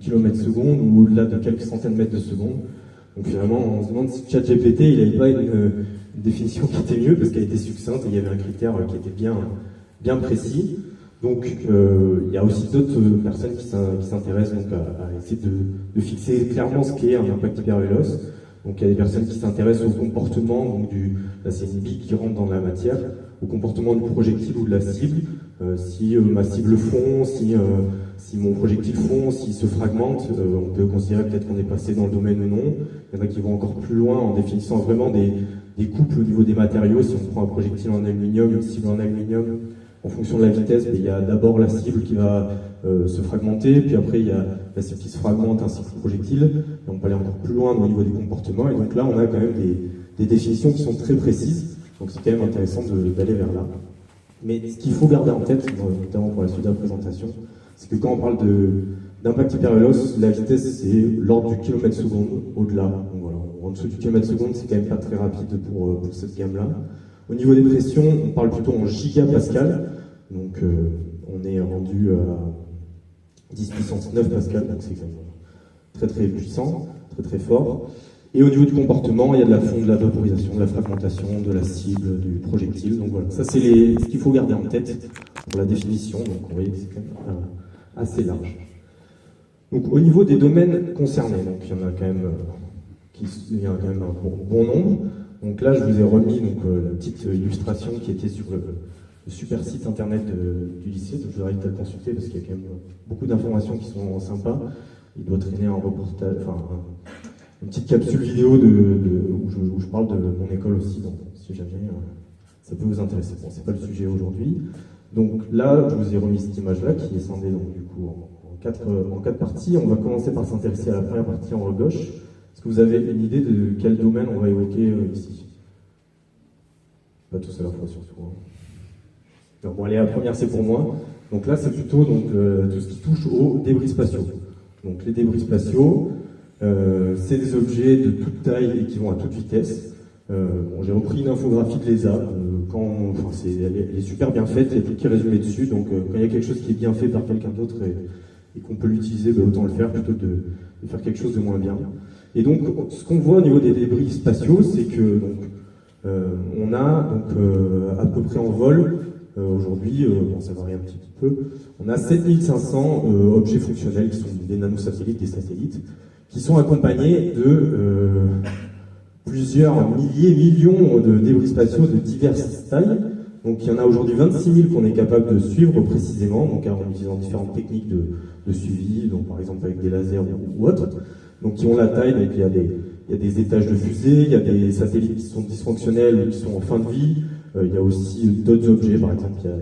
km seconde ou au-delà de quelques centaines de mètres de seconde. Donc finalement, on se demande si ChatGPT, il n'avait pas une définition qui était mieux parce qu'elle était succincte et il y avait un critère qui était bien précis. Donc il y a aussi d'autres personnes qui s'intéressent donc à essayer de fixer clairement ce qu'est un impact hypervéloce. Donc il y a des personnes qui s'intéressent au comportement, donc là c'est une bille qui rentre dans la matière, au comportement du projectile ou de la cible. Si ma cible fond, si mon projectile fond, s'il se fragmente, on peut considérer peut-être qu'on est passé dans le domaine ou non. Il y en a qui vont encore plus loin en définissant vraiment des couples au niveau des matériaux. Si on prend un projectile en aluminium, une cible en aluminium, en fonction de la vitesse, il y a d'abord la cible qui va se fragmenter, puis après il y a la cible qui se fragmente ainsi que le projectile, et on peut aller encore plus loin au niveau des comportements, et donc là on a quand même des définitions qui sont très précises, donc c'est quand même intéressant d'aller vers là. Mais ce qu'il faut garder en tête, notamment pour la suite de la présentation, c'est que quand on parle d'impact hypervéloce, la vitesse c'est l'ordre du kilomètre seconde au-delà, donc voilà, en dessous du kilomètre seconde c'est quand même pas très rapide pour cette gamme-là. Au niveau des pressions, on parle plutôt en gigapascal, donc on est rendu à 10 puissance 9 pascal, donc c'est quand même très très puissant, très très fort. Et au niveau du comportement, il y a de la fonte, de la vaporisation, de la fragmentation, de la cible, du projectile. Donc voilà, ça c'est ce qu'il faut garder en tête pour la définition, donc vous voyez que c'est quand même assez large. Donc au niveau des domaines concernés, donc il y en a quand même un bon nombre. Donc là, je vous ai remis la petite illustration qui était sur le super site internet du lycée. Donc je vous invite à le consulter parce qu'il y a quand même beaucoup d'informations qui sont sympas. Il doit traîner un reportage, une petite capsule vidéo où je parle de mon école aussi. Donc si jamais ça peut vous intéresser. Bon, c'est pas le sujet aujourd'hui. Donc là, je vous ai remis cette image-là qui est scindée donc du coup en quatre parties. On va commencer par s'intéresser à la première partie en haut à gauche. Est-ce que vous avez une idée de quel domaine on va évoquer ici? Pas tous à la fois surtout. Donc, bon, allez, la première c'est pour moi. Donc là c'est plutôt tout ce qui touche aux débris spatiaux. Donc les débris spatiaux, c'est des objets de toute taille et qui vont à toute vitesse. J'ai repris une infographie de l'ESA. Elle est super bien faite, il y a tout qui est résumé dessus. Donc quand il y a quelque chose qui est bien fait par quelqu'un d'autre et qu'on peut l'utiliser, autant le faire plutôt que de faire quelque chose de moins bien. Et donc, ce qu'on voit au niveau des débris spatiaux, c'est que on a à peu près en vol, aujourd'hui, ça varie un petit peu, on a 7500 objets fonctionnels qui sont des nanosatellites, des satellites, qui sont accompagnés de plusieurs millions de débris spatiaux de diverses tailles. Donc il y en a aujourd'hui 26 000 qu'on est capable de suivre précisément, donc en utilisant différentes techniques de suivi, donc par exemple avec des lasers ou autres. Donc qui ont la taille, donc il y a des étages de fusée, il y a des satellites qui sont dysfonctionnels ou qui sont en fin de vie, il y a aussi d'autres objets, par exemple il y a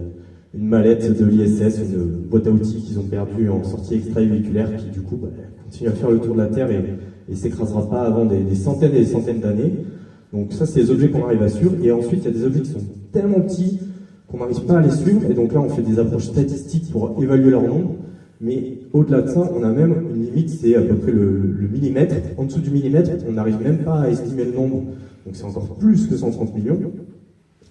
une mallette de l'ISS, une boîte à outils qu'ils ont perdue en sortie extravéhiculaire qui du coup continue à faire le tour de la Terre et s'écrasera pas avant des centaines et des centaines d'années. Donc ça c'est les objets qu'on arrive à suivre, et ensuite il y a des objets qui sont tellement petits qu'on n'arrive pas à les suivre, et donc là on fait des approches statistiques pour évaluer leur nombre. Mais au-delà de ça, on a même une limite, c'est à peu près le millimètre. En dessous du millimètre, on n'arrive même pas à estimer le nombre. Donc c'est encore plus que 130 millions.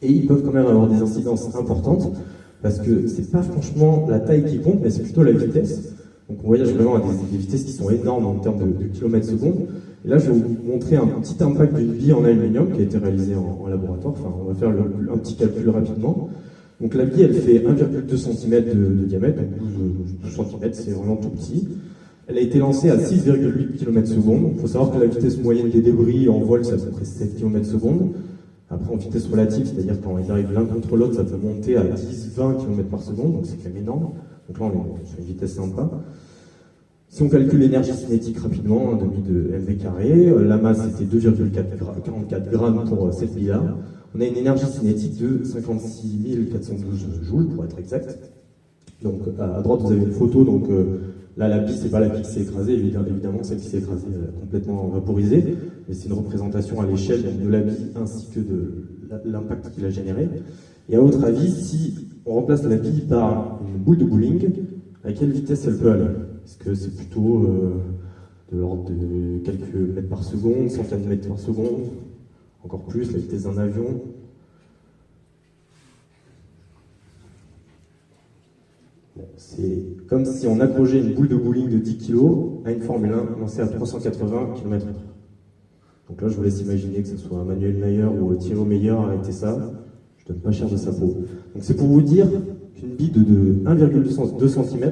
Et ils peuvent quand même avoir des incidences importantes, parce que c'est pas franchement la taille qui compte, mais c'est plutôt la vitesse. Donc on voyage vraiment à des vitesses qui sont énormes en termes de kilomètres secondes. Et là, je vais vous montrer un petit impact d'une bille en aluminium qui a été réalisée en laboratoire. Enfin, on va faire un petit calcul rapidement. Donc la bille, elle fait 1,2 cm de diamètre, donc 12 cm, c'est vraiment tout petit. Elle a été lancée à 6,8 km/s. Il faut savoir que la vitesse moyenne des débris en vol, c'est à peu près 7 km/s. Après, en vitesse relative, c'est-à-dire quand ils arrivent l'un contre l'autre, ça peut monter à 10-20 km/s, donc c'est quand même énorme. Donc là, on est sur une vitesse sympa. Si on calcule l'énergie cinétique rapidement, un demi de mv carré, la masse c'était 2,44 grammes pour cette bille-là. On a une énergie cinétique de 56 412 joules, pour être exact. Donc à droite, vous avez une photo, donc là, la bille, c'est pas la bille qui s'est écrasée, évidemment, celle qui s'est écrasée complètement vaporisée, mais c'est une représentation à l'échelle de la bille ainsi que de l'impact qu'il a généré. Et à votre avis, si on remplace la bille par une boule de bowling, à quelle vitesse elle peut aller? Est-ce que c'est plutôt de l'ordre de quelques mètres par seconde, centaines de mètres par seconde, encore plus, la vitesse d'un avion? Bon, c'est c'est comme si on accrochait une boule de bowling de 10 kg à une Formule 1 lancée à 380 km/h. Donc là, je vous laisse imaginer que ce soit Manuel Neuer ou Thierry Meyer a arrêté ça. Je donne pas cher de sa peau. Donc c'est pour vous dire qu'une bille de 1,2 cm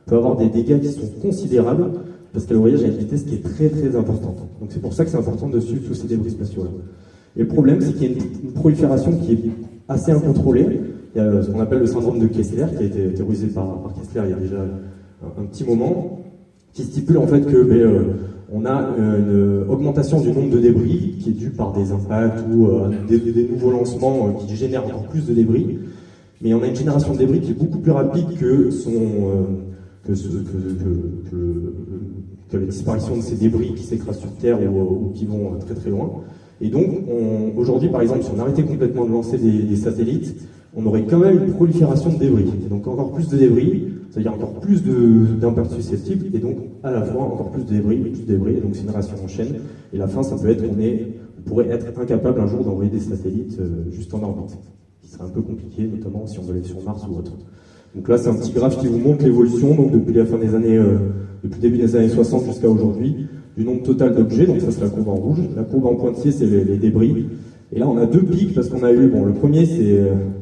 peut avoir des dégâts qui sont considérables parce qu'elle voyage à une vitesse qui est très très importante. Donc c'est pour ça que c'est important de suivre tous ces débris spatiaux-là. Et le problème, c'est qu'il y a une prolifération qui est assez incontrôlée. Il y a ce qu'on appelle le syndrome de Kessler, qui a été théorisé par Kessler il y a déjà un petit moment, qui stipule en fait que on a une augmentation du nombre de débris qui est due par des impacts ou des nouveaux lancements qui génèrent encore plus de débris. Mais on a une génération de débris qui est beaucoup plus rapide que la disparition de ces débris qui s'écrasent sur Terre ou qui vont très très loin. Et donc, aujourd'hui, par exemple, si on arrêtait complètement de lancer des satellites, on aurait quand même une prolifération de débris. Et donc encore plus de débris, c'est-à-dire encore plus d'impacts susceptibles, et donc à la fois encore plus de débris, et donc c'est une réaction en chaîne. Et la fin, ça peut être on pourrait être incapable un jour d'envoyer des satellites juste en orbite, ce qui serait un peu compliqué, notamment si on veut aller sur Mars ou autre. Donc là, c'est un petit graphe qui vous montre l'évolution, donc depuis la fin des années, depuis le début des années 60 jusqu'à aujourd'hui, du nombre total d'objets. Donc ça, c'est la courbe en rouge. La courbe en pointillé, c'est les débris. Et là, on a deux pics parce qu'on a eu, le premier, c'est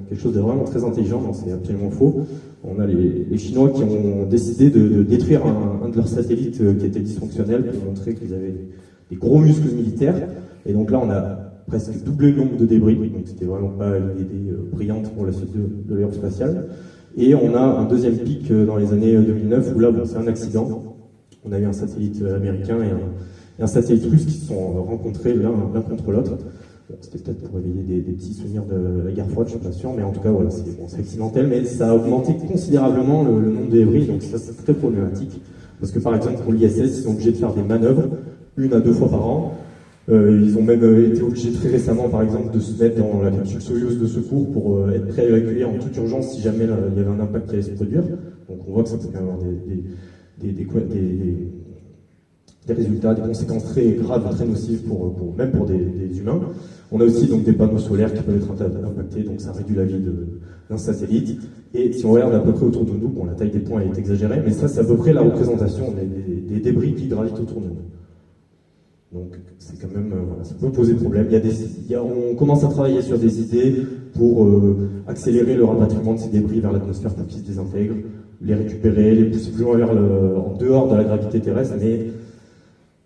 quelque chose de vraiment très intelligent, non, c'est absolument faux. On a les Chinois qui ont décidé de détruire un de leurs satellites qui était dysfonctionnel pour montrer qu'ils avaient des gros muscles militaires. Et donc là, on a presque doublé le nombre de débris, donc c'était vraiment pas une idée brillante pour la suite de l'aérospatiale. Et on a un deuxième pic dans les années 2009 où là, c'est un accident. On a eu un satellite américain et un satellite russe qui se sont rencontrés l'un contre l'autre. Bon, c'était peut-être pour éveiller des petits souvenirs de la guerre froide, je suis pas sûr, mais en tout cas, voilà, c'est accidentel, mais ça a augmenté considérablement le nombre de débris, donc ça, c'est très problématique. Parce que par exemple, pour l'ISS, ils sont obligés de faire des manœuvres, 1 à 2 fois par an. Ils ont même été obligés très récemment, par exemple, de se mettre dans la capsule Soyuz de secours pour être prêts à évacuer en toute urgence si jamais il y avait un impact qui allait se produire. Donc on voit que ça peut quand même avoir des résultats, des conséquences très graves, très nocives même pour des humains. On a aussi donc des panneaux solaires qui peuvent être impactés, donc ça réduit la vie d'un satellite. Et si on regarde à peu près autour de nous, la taille des points est exagérée, mais ça c'est à peu près la représentation des débris qui gravitent autour de nous. Donc c'est quand même, ça peut poser problème. On commence à travailler sur des idées pour accélérer le rapatriement de ces débris vers l'atmosphère pour qu'ils se désintègrent, les récupérer, les pousser plus loin en dehors de la gravité terrestre, mais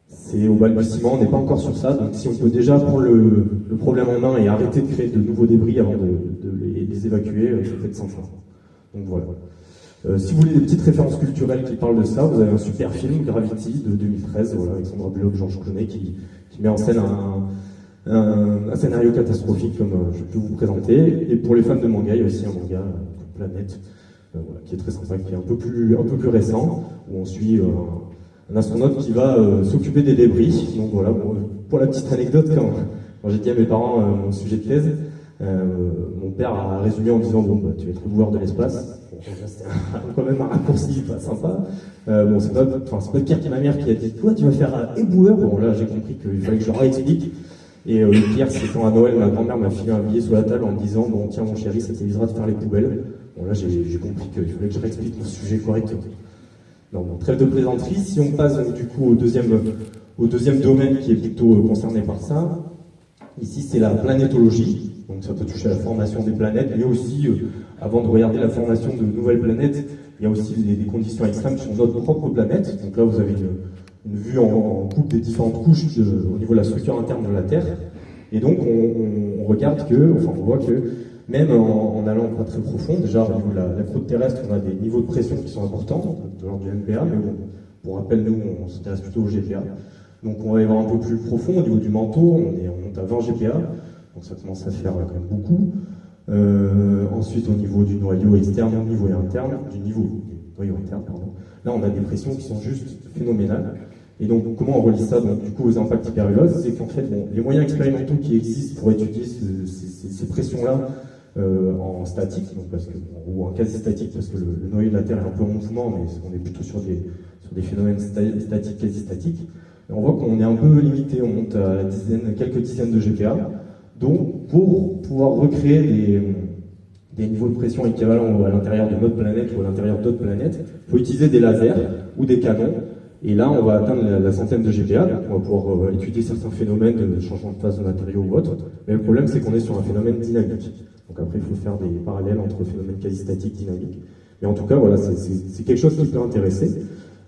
c'est au balbutiement, on n'est pas encore sur ça. Donc si on peut déjà prendre le problème en main et arrêter de créer de nouveaux débris avant de les évacuer, ça peut être sans fin. Donc voilà. Si vous voulez des petites références culturelles qui parlent de ça, vous avez un super film, Gravity, de 2013, avec Sandra Bullock, George Clooney, qui met en scène un scénario catastrophique comme je peux vous présenter. Et pour les fans de manga, il y a aussi un manga, Planète, qui est très sympa, qui est un peu plus récent, où on suit un astronaute qui va s'occuper des débris. Donc voilà, pour la petite anecdote, quand j'ai dit à mes parents mon sujet de thèse, mon père a résumé en disant tu vas être le joueur de l'espace. C'était quand même un raccourci pas sympa. C'est pas pire que ma mère qui a dit toi tu vas faire éboueur. Bon là j'ai compris qu'il fallait que je leur explique. Et le pire c'est quand à Noël ma grand-mère m'a filé un billet sur la table en me disant bon tiens mon chéri ça t'évitera de faire les poubelles. Bon là j'ai compris qu'il fallait que je réexplique mon sujet correctement. Non, bon, trêve de plaisanterie. Si on passe du coup au deuxième domaine qui est plutôt concerné par ça, ici c'est la planétologie. Donc ça peut toucher à la formation des planètes, mais aussi, avant de regarder la formation de nouvelles planètes, il y a aussi des conditions extrêmes sur notre propre planète. Donc là vous avez une vue en coupe des différentes couches au niveau de la structure interne de la Terre. Et donc on regarde on voit que même en allant pas très profond, déjà au niveau de la croûte terrestre, on a des niveaux de pression qui sont importants, de l'ordre du MPa, mais bon, pour rappel, nous, on s'intéresse plutôt au GPa. Donc on va y voir un peu plus profond au niveau du manteau, on monte à 20 GPa, donc ça commence à faire quand même beaucoup. Ensuite, au niveau du noyau externe, du noyau interne, là on a des pressions qui sont juste phénoménales. Et donc, comment on relie ça donc, du coup aux impacts hyperulose? C'est qu'en fait, les moyens expérimentaux qui existent pour étudier ces pressions-là en statique, ou en quasi-statique, parce que le noyau de la Terre est un peu en mouvement, mais on est plutôt sur des phénomènes statiques, quasi-statiques. Et on voit qu'on est un peu limité, on monte à quelques dizaines de GPa. Donc, pour pouvoir recréer des niveaux de pression équivalents à l'intérieur de notre planète ou à l'intérieur d'autres planètes, il faut utiliser des lasers ou des canons. Et là, on va atteindre la centaine de GPa, donc on va pouvoir étudier certains phénomènes de changement de phase de matériaux ou autres. Mais le problème, c'est qu'on est sur un phénomène dynamique. Donc après, il faut faire des parallèles entre phénomènes quasi-statiques, dynamiques. Mais en tout cas, voilà, c'est quelque chose qui peut intéresser.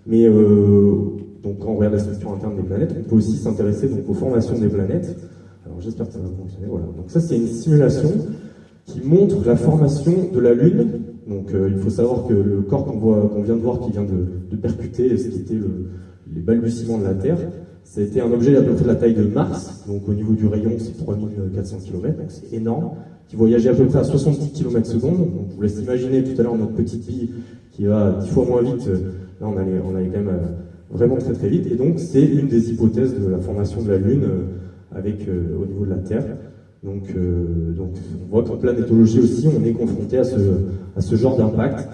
Mais donc quand on regarde la structure interne des planètes, on peut aussi s'intéresser donc aux formations des planètes. Alors j'espère que ça va fonctionner. Voilà. Donc ça, c'est une simulation qui montre la formation de la Lune. Donc il faut savoir que le corps qu'on vient de voir, qui vient de percuter ce qui était les balbutiements de la Terre, ça a été un objet à peu près de la taille de Mars. Donc au niveau du rayon, c'est 3400 km, donc c'est énorme, qui voyageait à peu près à 70 km/s. Donc je vous laisse imaginer tout à l'heure notre petite bille qui va 10 fois moins vite. Là, on allait quand même vraiment très très vite. Et donc c'est une des hypothèses de la formation de la Lune au niveau de la Terre. Donc on voit qu'en planétologie aussi, on est confronté à ce genre d'impact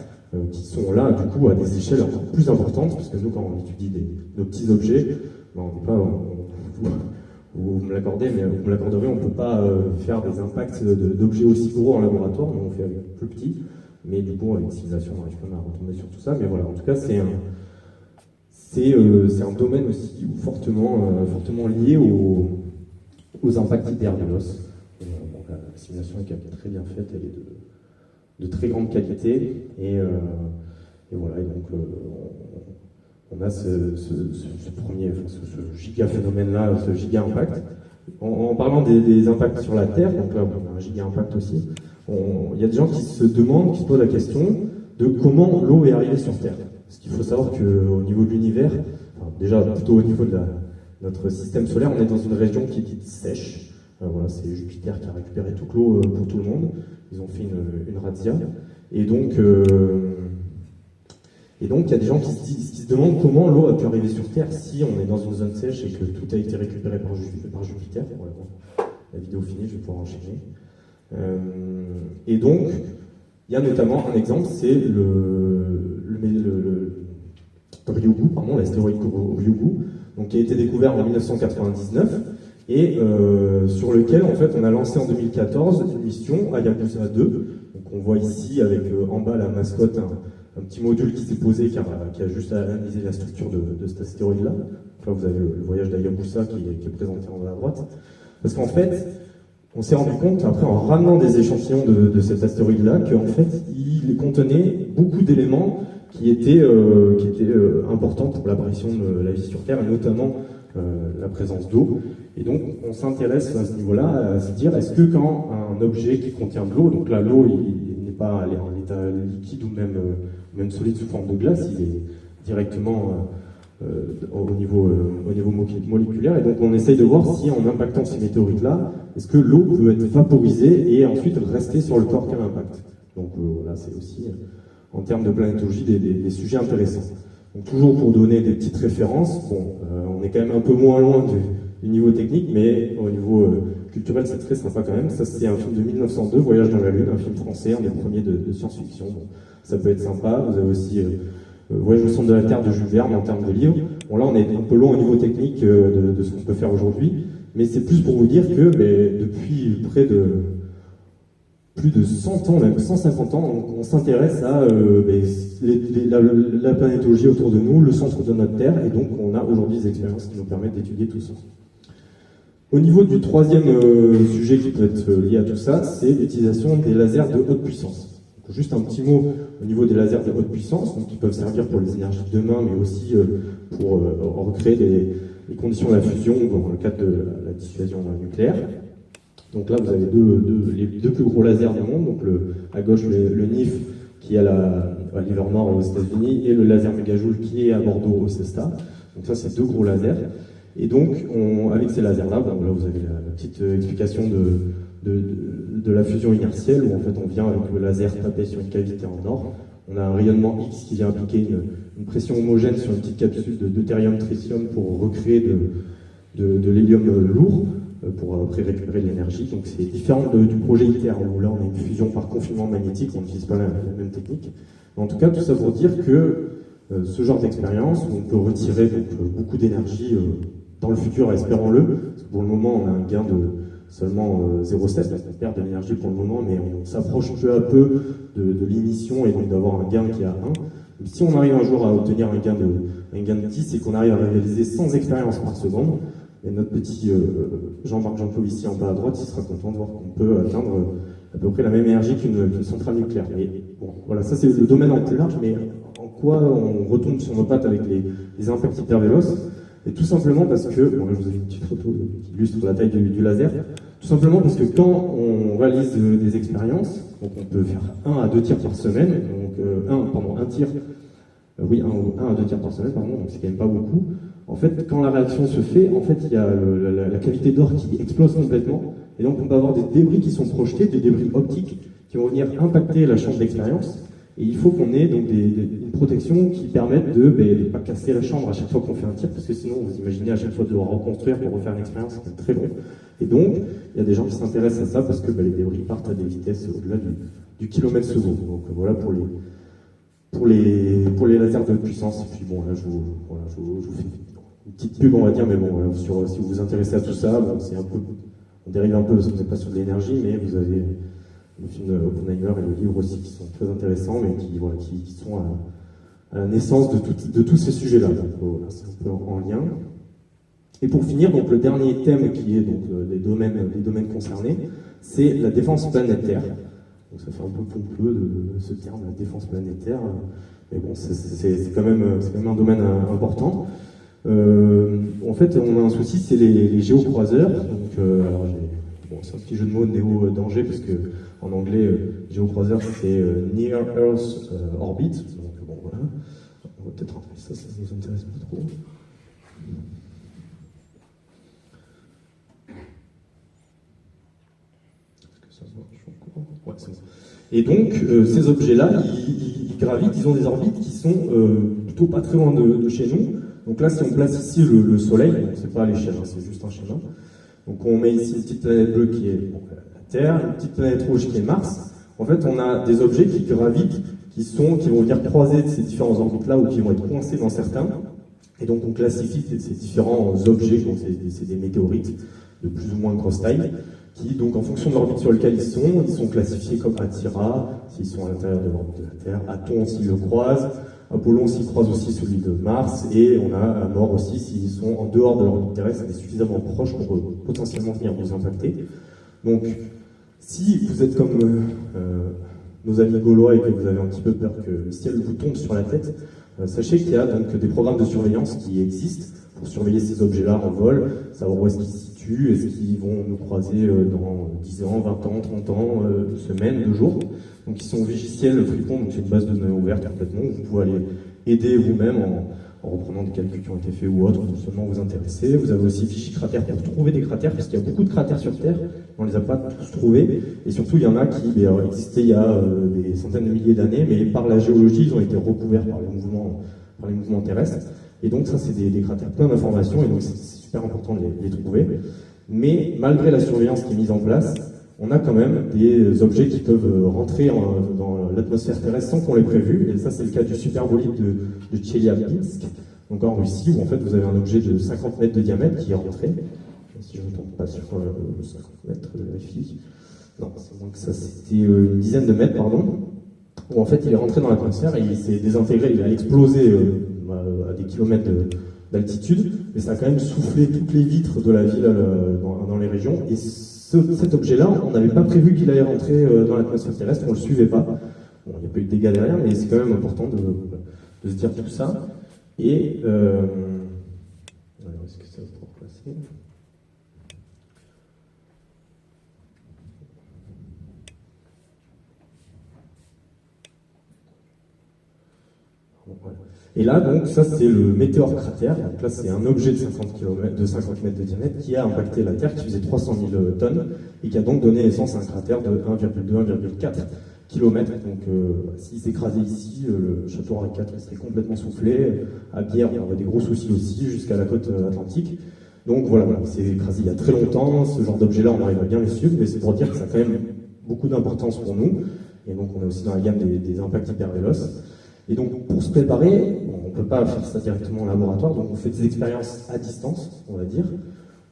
qui sont là, du coup, à des échelles encore plus importantes, parce que nous, quand on étudie nos petits objets, ben, on n'est pas... vous me l'accordez, mais vous me l'accorderez, on ne peut pas faire des impacts d'objets aussi gros en laboratoire, mais on fait avec plus petit. Mais du coup, avec simulation, on arrive quand même à retomber sur tout ça. Mais voilà, en tout cas, c'est un domaine aussi fortement lié aux impacts d'Hermélos. Donc la simulation est quand même très bien faite, elle est de très grande qualité, et voilà, et donc on a ce giga phénomène-là, ce giga impact. En parlant des impacts sur la Terre, donc là on a un giga impact aussi, il y a des gens qui se posent la question de comment l'eau est arrivée sur Terre. Parce qu'il faut savoir qu'au niveau de l'univers, enfin, déjà plutôt au niveau de notre système solaire, on est dans une région qui est dite sèche. Voilà, c'est Jupiter qui a récupéré toute l'eau pour tout le monde. Ils ont fait une razzia. Et donc, il y a des gens qui se demandent comment l'eau a pu arriver sur Terre si on est dans une zone sèche et que tout a été récupéré par Jupiter. Voilà, bon, la vidéo finie, je vais pouvoir enchaîner. Et donc, il y a notamment un exemple, c'est l'astéroïde Ryugu, donc qui a été découvert en 1999. Et sur lequel, en fait, on a lancé en 2014 une mission, Hayabusa 2. Donc on voit ici, avec en bas la mascotte, un petit module qui s'est posé, qui a juste analysé la structure de cet astéroïde-là. Là, vous avez le voyage d'Hayabusa qui est présenté en bas à droite. Parce qu'en fait, on s'est rendu compte, après, en ramenant des échantillons de cet astéroïde-là, qu'en fait, il contenait beaucoup d'éléments qui étaient importants pour l'apparition de la vie sur Terre, et notamment la présence d'eau. Et donc, on s'intéresse à ce niveau-là, à se dire, est-ce que quand un objet qui contient de l'eau, donc là, l'eau, il n'est pas en état liquide ou même solide sous forme de glace, il est directement au niveau moléculaire, et donc on essaye de voir si, en impactant ces météorites-là, est-ce que l'eau peut être vaporisée et ensuite rester sur le corps qu'elle impacte. Donc voilà, c'est aussi, en termes de planétologie, des sujets intéressants. Donc toujours pour donner des petites références, bon, on est quand même un peu moins loin du niveau technique, mais au niveau culturel, c'est très sympa quand même. Ça, c'est un film de 1902, Voyage dans la Lune, un film français, un des premiers de science-fiction. Bon, ça peut être sympa. Vous avez aussi Voyage au centre de la Terre de Jules Verne en termes de livres. Bon, là, on est un peu loin au niveau technique de ce qu'on peut faire aujourd'hui, mais c'est plus pour vous dire que depuis plus de 100 ans, même 150 ans, on s'intéresse à la planétologie autour de nous, le centre de notre Terre, et donc on a aujourd'hui des expériences qui nous permettent d'étudier tout ça. Au niveau du troisième sujet qui peut être lié à tout ça, c'est l'utilisation des lasers de haute puissance. Donc, juste un petit mot au niveau des lasers de haute puissance, donc, qui peuvent servir pour les énergies de demain, mais aussi pour recréer les conditions de la fusion dans le cadre de la dissuasion nucléaire. Donc là, vous avez les deux plus gros lasers du monde, donc à gauche le NIF qui est à Livermore aux États-Unis, et le laser mégajoule qui est à Bordeaux au CESTA. Donc ça, c'est deux gros lasers. Et donc, avec ces lasers-là, là vous avez la petite explication de la fusion inertielle, où en fait on vient avec le laser taper sur une cavité en or. On a un rayonnement X qui vient appliquer une pression homogène sur une petite capsule de deutérium-tritium pour recréer de l'hélium lourd, pour après récupérer de l'énergie. Donc c'est différent du projet ITER, où là on a une fusion par confinement magnétique, on n'utilise pas la même technique. Mais en tout cas, tout ça pour dire que ce genre d'expérience, où on peut retirer beaucoup d'énergie dans le futur, espérons-le, parce que pour le moment on a un gain seulement 0,7, on perd de l'énergie pour le moment, mais on s'approche peu à peu de l'émission et donc d'avoir un gain qui est à 1. Donc, si on arrive un jour à obtenir un gain de 10 et qu'on arrive à réaliser 100 expériences par seconde, et notre petit Jean-Marc Jancovici en bas à droite, il sera content de voir qu'on peut atteindre à peu près la même énergie qu'une centrale nucléaire. Mais bon, voilà, ça c'est le domaine en plus large, mais en quoi on retombe sur nos pattes avec les impacts hyper véloces? Et tout simplement parce que, bon là je vous ai mis une petite photo qui illustre la taille du laser, tout simplement parce que quand on réalise des expériences, donc on peut faire 1 à 2 tirs par semaine, donc un tir, oui, 1 à 2 tirs par semaine, pardon, donc c'est quand même pas beaucoup. En fait, quand la réaction se fait, en fait, il y a la cavité d'or qui explose complètement, et donc on peut avoir des débris qui sont projetés, des débris optiques, qui vont venir impacter la chambre d'expérience, et il faut qu'on ait donc une protection qui permette de ne pas casser la chambre à chaque fois qu'on fait un tir, parce que sinon, vous imaginez à chaque fois de le reconstruire pour refaire une expérience, c'est très long. Et donc, il y a des gens qui s'intéressent à ça parce que les débris partent à des vitesses au-delà du kilomètre seconde. Donc voilà pour les lasers de haute puissance. Et puis bon, là, je vous fais une petite pub, on va dire, mais bon, si vous vous intéressez à tout ça, bon, c'est un peu, on dérive un peu parce qu'on n'est pas sur de l'énergie, mais vous avez le film Oppenheimer et le livre aussi qui sont très intéressants, mais qui sont à la naissance de tous ces sujets-là. Donc voilà, c'est un peu en lien. Et pour finir, donc le dernier thème qui est donc les domaines concernés, c'est la défense planétaire. Donc ça fait un peu pompeux de ce terme, la défense planétaire, mais bon, c'est quand même un domaine important. En fait, on a un souci, c'est les géocroiseurs. Donc, alors c'est un petit jeu de mots néo-danger parce que en anglais, géocroiseur c'est Near Earth Orbit. Donc bon voilà, on va peut-être rentrer ça nous intéresse pas trop. Ouais, c'est bon. Et donc, ces objets-là, ils gravitent, ils ont des orbites qui sont plutôt pas très loin de chez nous. Donc là, si on place ici le Soleil, donc c'est pas à l'échelle, hein, c'est juste un schéma. Donc on met ici une petite planète bleue qui est la Terre, une petite planète rouge qui est Mars. En fait, on a des objets qui gravitent, qui vont venir croiser ces différents orbites-là ou qui vont être coincés dans certains. Et donc on classifie ces différents objets, donc c'est des météorites de plus ou moins grosse taille, qui, donc, en fonction de l'orbite sur laquelle ils sont classifiés comme Atira, s'ils sont à l'intérieur de l'orbite de la Terre, Aton s'ils le croisent, Apollon s'il croise aussi celui de Mars, et on a Amor aussi s'ils sont en dehors de l'orbite terrestre et suffisamment proches pour potentiellement venir vous impacter. Donc, si vous êtes comme nos amis gaulois et que vous avez un petit peu peur que le ciel vous tombe sur la tête, sachez qu'il y a donc des programmes de surveillance qui existent pour surveiller ces objets-là en vol, savoir où est-ce qu'ils se situent, est-ce qu'ils vont nous croiser dans 10 ans, 20 ans, 30 ans, semaines, 2 jours. Donc ils sont Vigiciel, Fripon, donc c'est une base de données ouverte complètement, vous pouvez aller aider vous-même en reprenant des calculs qui ont été faits ou autres, pour seulement vous intéresser. Vous avez aussi Vigicratère pour trouver des cratères, parce qu'il y a beaucoup de cratères sur Terre, on ne les a pas tous trouvés, et surtout il y en a qui existaient il y a des centaines de milliers d'années, mais par la géologie, ils ont été recouverts par les mouvements terrestres. Et donc ça, c'est des cratères plein d'informations, et donc c'est super important de les trouver. Mais malgré la surveillance qui est mise en place, on a quand même des objets qui peuvent rentrer dans l'atmosphère terrestre sans qu'on l'ait prévu. Et ça, c'est le cas du superbolide de Tcheliabinsk, donc en Russie, où en fait vous avez un objet de 50 mètres de diamètre qui est rentré. Si je ne me trompe pas sur 50 mètres, je vérifie. Non, c'est moins que ça, c'était une dizaine de mètres, pardon. Où en fait il est rentré dans l'atmosphère et il s'est désintégré, il a explosé à des kilomètres d'altitude, mais ça a quand même soufflé toutes les vitres de la ville dans les régions. Et cet objet-là, on n'avait pas prévu qu'il allait rentrer dans l'atmosphère terrestre, on ne le suivait pas. Bon, il n'y a pas eu de dégâts derrière, mais c'est quand même important de se dire tout ça. Et alors, est-ce que ça va pouvoir passer ? Voilà. Et là, donc, ça c'est le météore cratère. Donc là, c'est un objet de 50 mètres de diamètre qui a impacté la Terre, qui faisait 300 000 tonnes, et qui a donc donné naissance à un cratère de 1,2-1,4 km. Donc, s'il s'écrasait ici, le château Henri IV serait complètement soufflé. À Bière, on aurait des gros soucis aussi, jusqu'à la côte atlantique. Donc voilà, c'est écrasé il y a très longtemps. Ce genre d'objet-là, on arrive à bien les suivre, mais c'est pour dire que ça a quand même beaucoup d'importance pour nous. Et donc, on est aussi dans la gamme des impacts hyper véloces. Et donc, pour se préparer, on ne peut pas faire ça directement en laboratoire, donc on fait des expériences à distance, on va dire,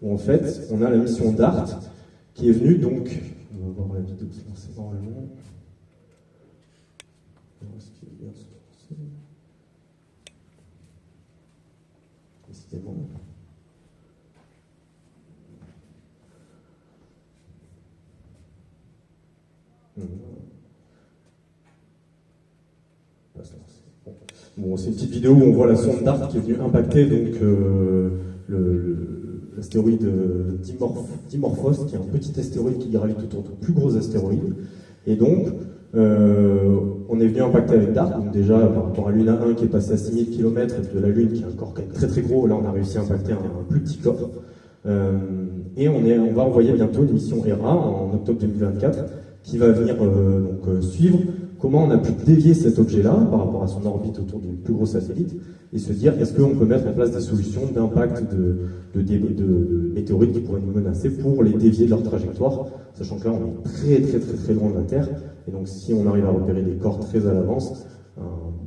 où en fait, on a la mission DART, qui est venu donc, on va voir la vidéo se lancer normalement. Est-ce qu'il est bien se lancer? Décidément. Bon, c'est une petite vidéo où on voit la sonde DART qui est venue impacter donc l'astéroïde Dimorphos, qui est un petit astéroïde qui gravite autour de plus gros astéroïdes. Et donc, on est venu impacter avec DART, donc déjà par rapport à Luna 1 qui est passé à 6000 km, et de la Lune qui est un corps quand même très très gros, là on a réussi à impacter un plus petit corps. Et on va envoyer bientôt une mission Hera en octobre 2024 qui va venir suivre comment on a pu dévier cet objet-là par rapport à son orbite autour du plus gros satellite et se dire est-ce qu'on peut mettre en place des solutions d'impact de météorites qui pourraient nous menacer pour les dévier de leur trajectoire, sachant que là on est très très très très loin de la Terre et donc si on arrive à repérer des corps très à l'avance, une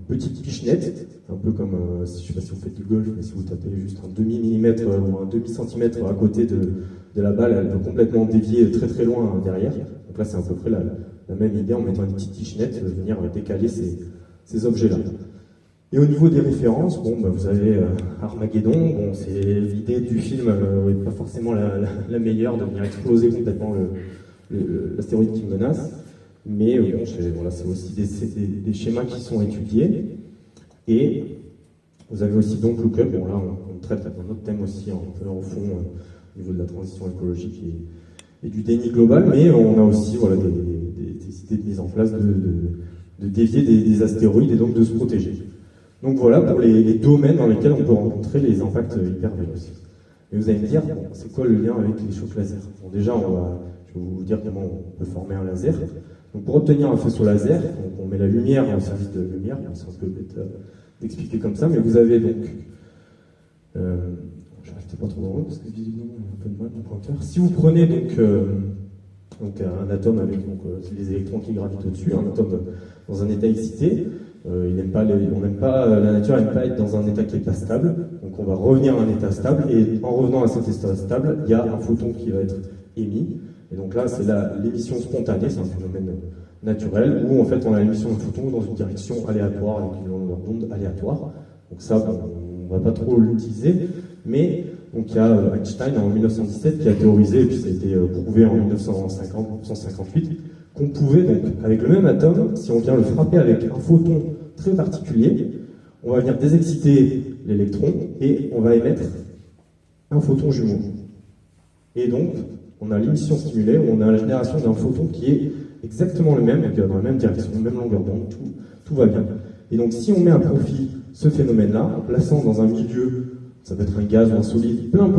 petite pichenette, un peu comme, je ne sais pas si vous faites du golf, mais si vous tapez juste un demi-millimètre ou un demi-centimètre à côté de la balle, elle peut complètement dévier très très loin derrière. Donc là c'est à peu près la même idée en mettant une petite pichenette, venir décaler ces objets-là. Et au niveau des références, vous avez Armageddon, c'est l'idée du film n'est pas forcément la meilleure, de venir exploser complètement l'astéroïde qui menace, mais c'est aussi des schémas qui sont étudiés. Et vous avez aussi donc Lookup, là on traite d'un autre thème aussi un peu en fond au niveau de la transition écologique et du déni global, mais on a aussi des idées de mise en place de dévier des astéroïdes et donc de se protéger. Donc voilà pour les domaines dans lesquels on peut rencontrer les impacts hyper véloces. Et vous allez me dire, c'est quoi le lien avec les chocs laser? Bon, déjà, je vais vous dire comment on peut former un laser. Donc pour obtenir un faisceau laser, on met la lumière au service de la lumière, c'est un peu bête d'expliquer comme ça, mais vous avez donc... j'arrête pas trop drôle parce que visiblement il y a un peu de mal mon pointeur. Si vous prenez donc un atome avec les électrons qui gravitent au-dessus, un atome dans un état excité, la nature n'aime pas être dans un état qui n'est pas stable, donc on va revenir à un état stable, et en revenant à cet état stable, il y a un photon qui va être émis, et donc là c'est l'émission spontanée, c'est un phénomène naturel, où en fait on a l'émission d'un photon dans une direction aléatoire, avec une longueur d'onde aléatoire, donc ça on ne va pas trop l'utiliser, mais donc il y a Einstein en 1917 qui a théorisé, et puis ça a été prouvé en 1958, qu'on pouvait donc, avec le même atome, si on vient le frapper avec un photon très particulier, on va venir désexciter l'électron et on va émettre un photon jumeau. Et donc, on a l'émission stimulée, où on a la génération d'un photon qui est exactement le même, dans la même direction, même longueur d'onde, tout va bien. Et donc, si on met à profit ce phénomène-là, en plaçant dans un milieu, ça peut être un gaz ou un solide, plein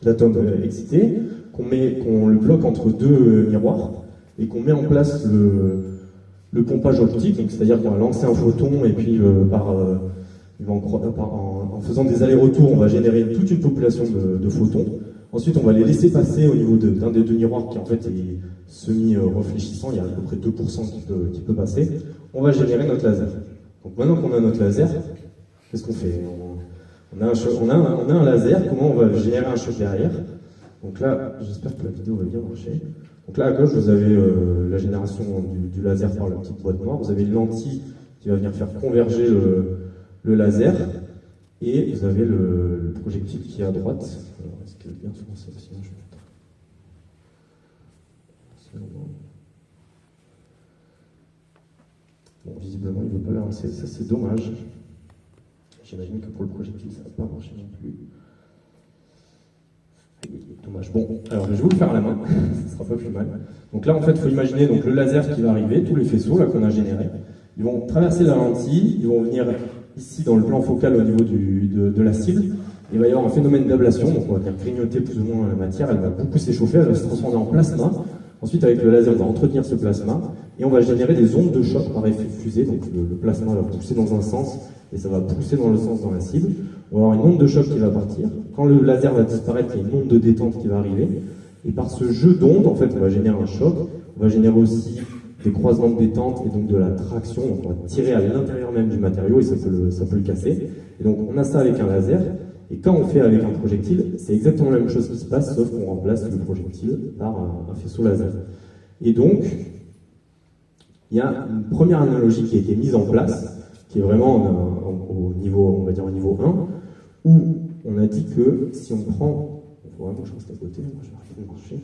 d'atomes excités, qu'on le bloque entre deux miroirs et qu'on met en place le pompage optique, c'est-à-dire qu'on va lancer un photon et puis en faisant des allers-retours, on va générer toute une population de photons. Ensuite, on va les laisser passer au niveau d'un des deux miroirs qui en fait est semi-réfléchissant, il y a à peu près 2% qui peut passer. On va générer notre laser. Donc maintenant qu'on a notre laser, qu'est-ce qu'on fait? On a un laser, comment on va générer un choc derrière? Donc là, j'espère que la vidéo va bien marcher. Donc là, à gauche, vous avez la génération du laser par la petite boîte noire. Vous avez une lentille qui va venir faire converger le laser. Et vous avez le projectile qui est à droite. Alors, est-ce qu'il est bien sur ça aussi? Je vais mettre. Bon, visiblement, il ne veut pas lancer. Ça, c'est dommage. J'imagine que pour le projectile, ça ne va pas marcher non plus. Dommage. Bon, alors je vais vous le faire à la main, ce sera pas plus mal. Donc là, en fait, il faut imaginer donc, le laser qui va arriver, tous les faisceaux là qu'on a générés. Ils vont traverser la lentille, ils vont venir ici dans le plan focal au niveau de la cible. Il va y avoir un phénomène d'ablation, donc on va venir grignoter plus ou moins la matière, elle va beaucoup s'échauffer, elle va se transformer en plasma. Ensuite, avec le laser, on va entretenir ce plasma et on va générer des ondes de choc par effet fusée. Donc le plasma va pousser dans un sens et ça va pousser dans le sens dans la cible. On va avoir une onde de choc qui va partir. Quand le laser va disparaître, il y a une onde de détente qui va arriver. Et par ce jeu d'ondes, en fait, on va générer un choc. On va générer aussi des croisements de détente et donc de la traction. Donc on va tirer à l'intérieur même du matériau et ça peut le casser. Et donc on a ça avec un laser. Et quand on fait avec un projectile, c'est exactement la même chose qui se passe, sauf qu'on remplace le projectile par un faisceau laser. Et donc, il y a une première analogie qui a été mise en place, qui est vraiment au niveau, on va dire au niveau 1, où on a dit que si on prend, il faut vraiment que je reste à côté, moi je vais arrêter de marcher,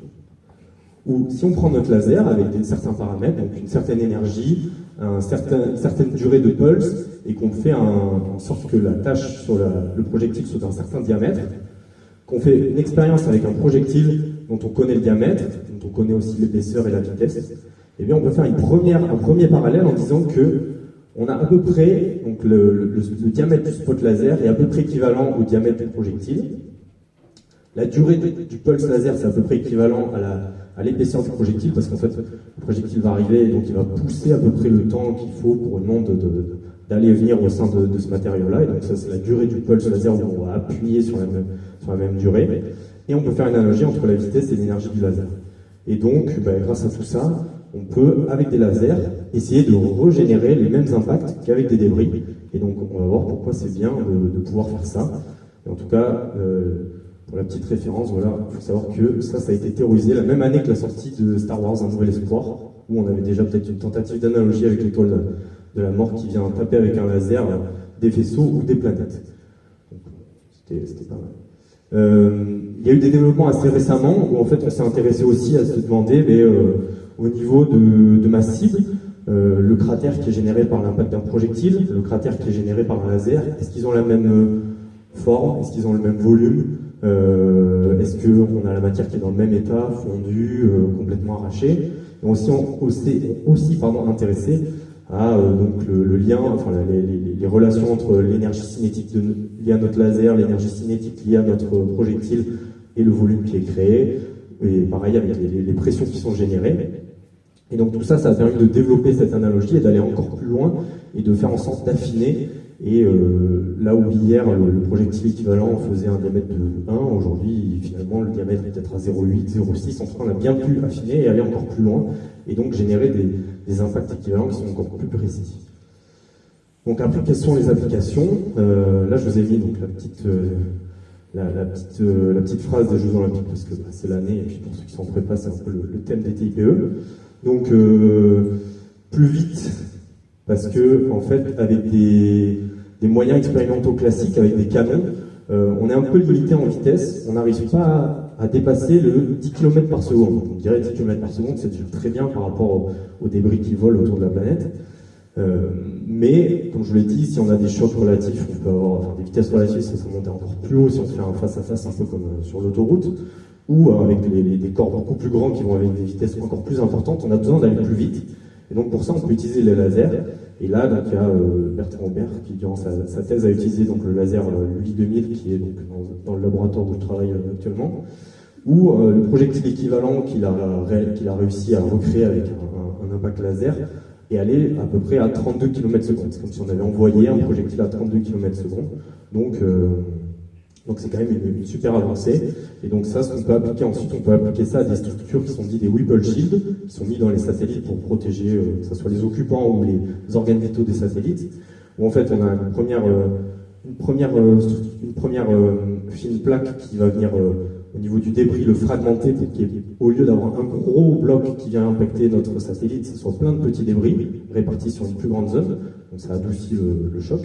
ou si on prend notre laser avec certains paramètres, donc une certaine énergie, une certaine durée de pulse, et qu'on fait en sorte que la tâche sur le projectile soit d'un certain diamètre, qu'on fait une expérience avec un projectile dont on connaît le diamètre, dont on connaît aussi l'épaisseur et la vitesse, eh bien on peut faire un premier parallèle en disant que on a à peu près, donc le diamètre du spot laser est à peu près équivalent au diamètre du projectile. La durée du pulse laser, c'est à peu près équivalent à l'épaisseur du projectile, parce qu'en fait, le projectile va arriver, donc il va pousser à peu près le temps qu'il faut pour une onde d'aller et venir au sein de ce matériau-là. Et donc ça, c'est la durée du pulse laser où on va appuyer sur la même durée. Et on peut faire une analogie entre la vitesse et l'énergie du laser. Et donc, grâce à tout ça, on peut, avec des lasers, essayer de régénérer les mêmes impacts qu'avec des débris. Et donc, on va voir pourquoi c'est bien de pouvoir faire ça. Et en tout cas, pour la petite référence, voilà, il faut savoir que ça a été théorisé la même année que la sortie de Star Wars, Un Nouvel Espoir, où on avait déjà peut-être une tentative d'analogie avec l'étoile de la mort qui vient taper avec un laser des vaisseaux ou des planètes. Donc, c'était pas mal. Il y a eu des développements assez récemment où en fait on s'est intéressé aussi à se demander au niveau de ma cible, le cratère qui est généré par l'impact d'un projectile, le cratère qui est généré par un laser, est-ce qu'ils ont la même forme, est-ce qu'ils ont le même volume, est-ce qu'on a la matière qui est dans le même état, fondue, complètement arrachée. Et on s'est aussi intéressé à donc le lien, enfin les relations entre l'énergie cinétique liée à notre laser, l'énergie cinétique liée à notre projectile et le volume qui est créé, et pareil avec les pressions qui sont générées. Et donc tout ça a permis de développer cette analogie et d'aller encore plus loin et de faire en sorte d'affiner. Et là où hier le projectile équivalent faisait un diamètre de 1, aujourd'hui finalement le diamètre est peut-être à 0,8, 0,6, en tout cas on a bien pu affiner et aller encore plus loin et donc générer des impacts équivalents qui sont encore plus précis. Donc après, quelles sont les applications? Là je vous ai mis donc la petite phrase des Jeux Olympiques parce que c'est l'année et puis pour ceux qui sont en prépa c'est un peu le thème des TIPE. Donc plus vite, parce que en fait avec des moyens expérimentaux classiques, avec des canons, on est un peu limité en vitesse, on n'arrive pas à dépasser le 10 km par seconde. On dirait 10 km par seconde, c'est déjà très bien par rapport aux débris qui volent autour de la planète. Mais, comme je vous l'ai dit, si on a des chocs relatifs, on peut avoir des vitesses relatives, ça monte encore plus haut si on fait un face-à-face un peu comme sur l'autoroute, ou avec des corps beaucoup plus grands qui vont avec des vitesses encore plus importantes, on a besoin d'aller plus vite. Et donc pour ça, on peut utiliser les lasers. Et là, donc, il y a Bertrand Aubert qui, durant sa thèse, a utilisé donc, le laser LUI 2000, qui est donc, dans le laboratoire où je travaille actuellement, où le projectile équivalent qu'il a réussi à recréer avec un impact laser est allé à peu près à 32 km/s. C'est comme si on avait envoyé un projectile à 32 km/s. Donc c'est quand même une super avancée. Et donc ça, ce qu'on peut appliquer ensuite, on peut appliquer ça à des structures qui sont dites des Whipple Shield, qui sont mis dans les satellites pour protéger, que ce soit les occupants ou les organes vitaux des satellites, où en fait on a une première fine plaque qui va venir au niveau du débris le fragmenter pour qu'au lieu d'avoir un gros bloc qui vient impacter notre satellite, ce soit plein de petits débris répartis sur une plus grande zone, donc ça adoucit le choc.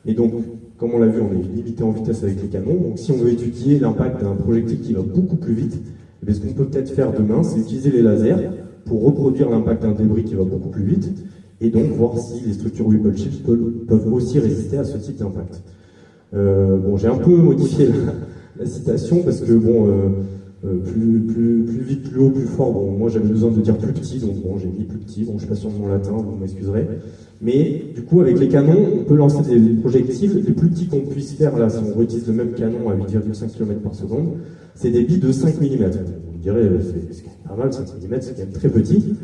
Et donc, comme on l'a vu, on est limité en vitesse avec les canons. Donc si on veut étudier l'impact d'un projectile qui va beaucoup plus vite, ce qu'on peut peut-être faire demain, c'est utiliser les lasers pour reproduire l'impact d'un débris qui va beaucoup plus vite, et donc voir si les structures Whipple Shield peuvent aussi résister à ce type d'impact. J'ai un peu modifié la citation, parce que plus vite, plus haut, plus fort, moi j'avais besoin de dire plus petit, donc j'ai mis plus petit, je suis pas sûr de mon latin, vous m'excuserez. Mais du coup, avec les canons, on peut lancer des projectiles. Les plus petits qu'on puisse faire, là, si on réutilise le même canon à 8,5 km/s, c'est des billes de 5 mm. Vous me direz, c'est quand même pas mal, 5 mm, c'est quand même très petit.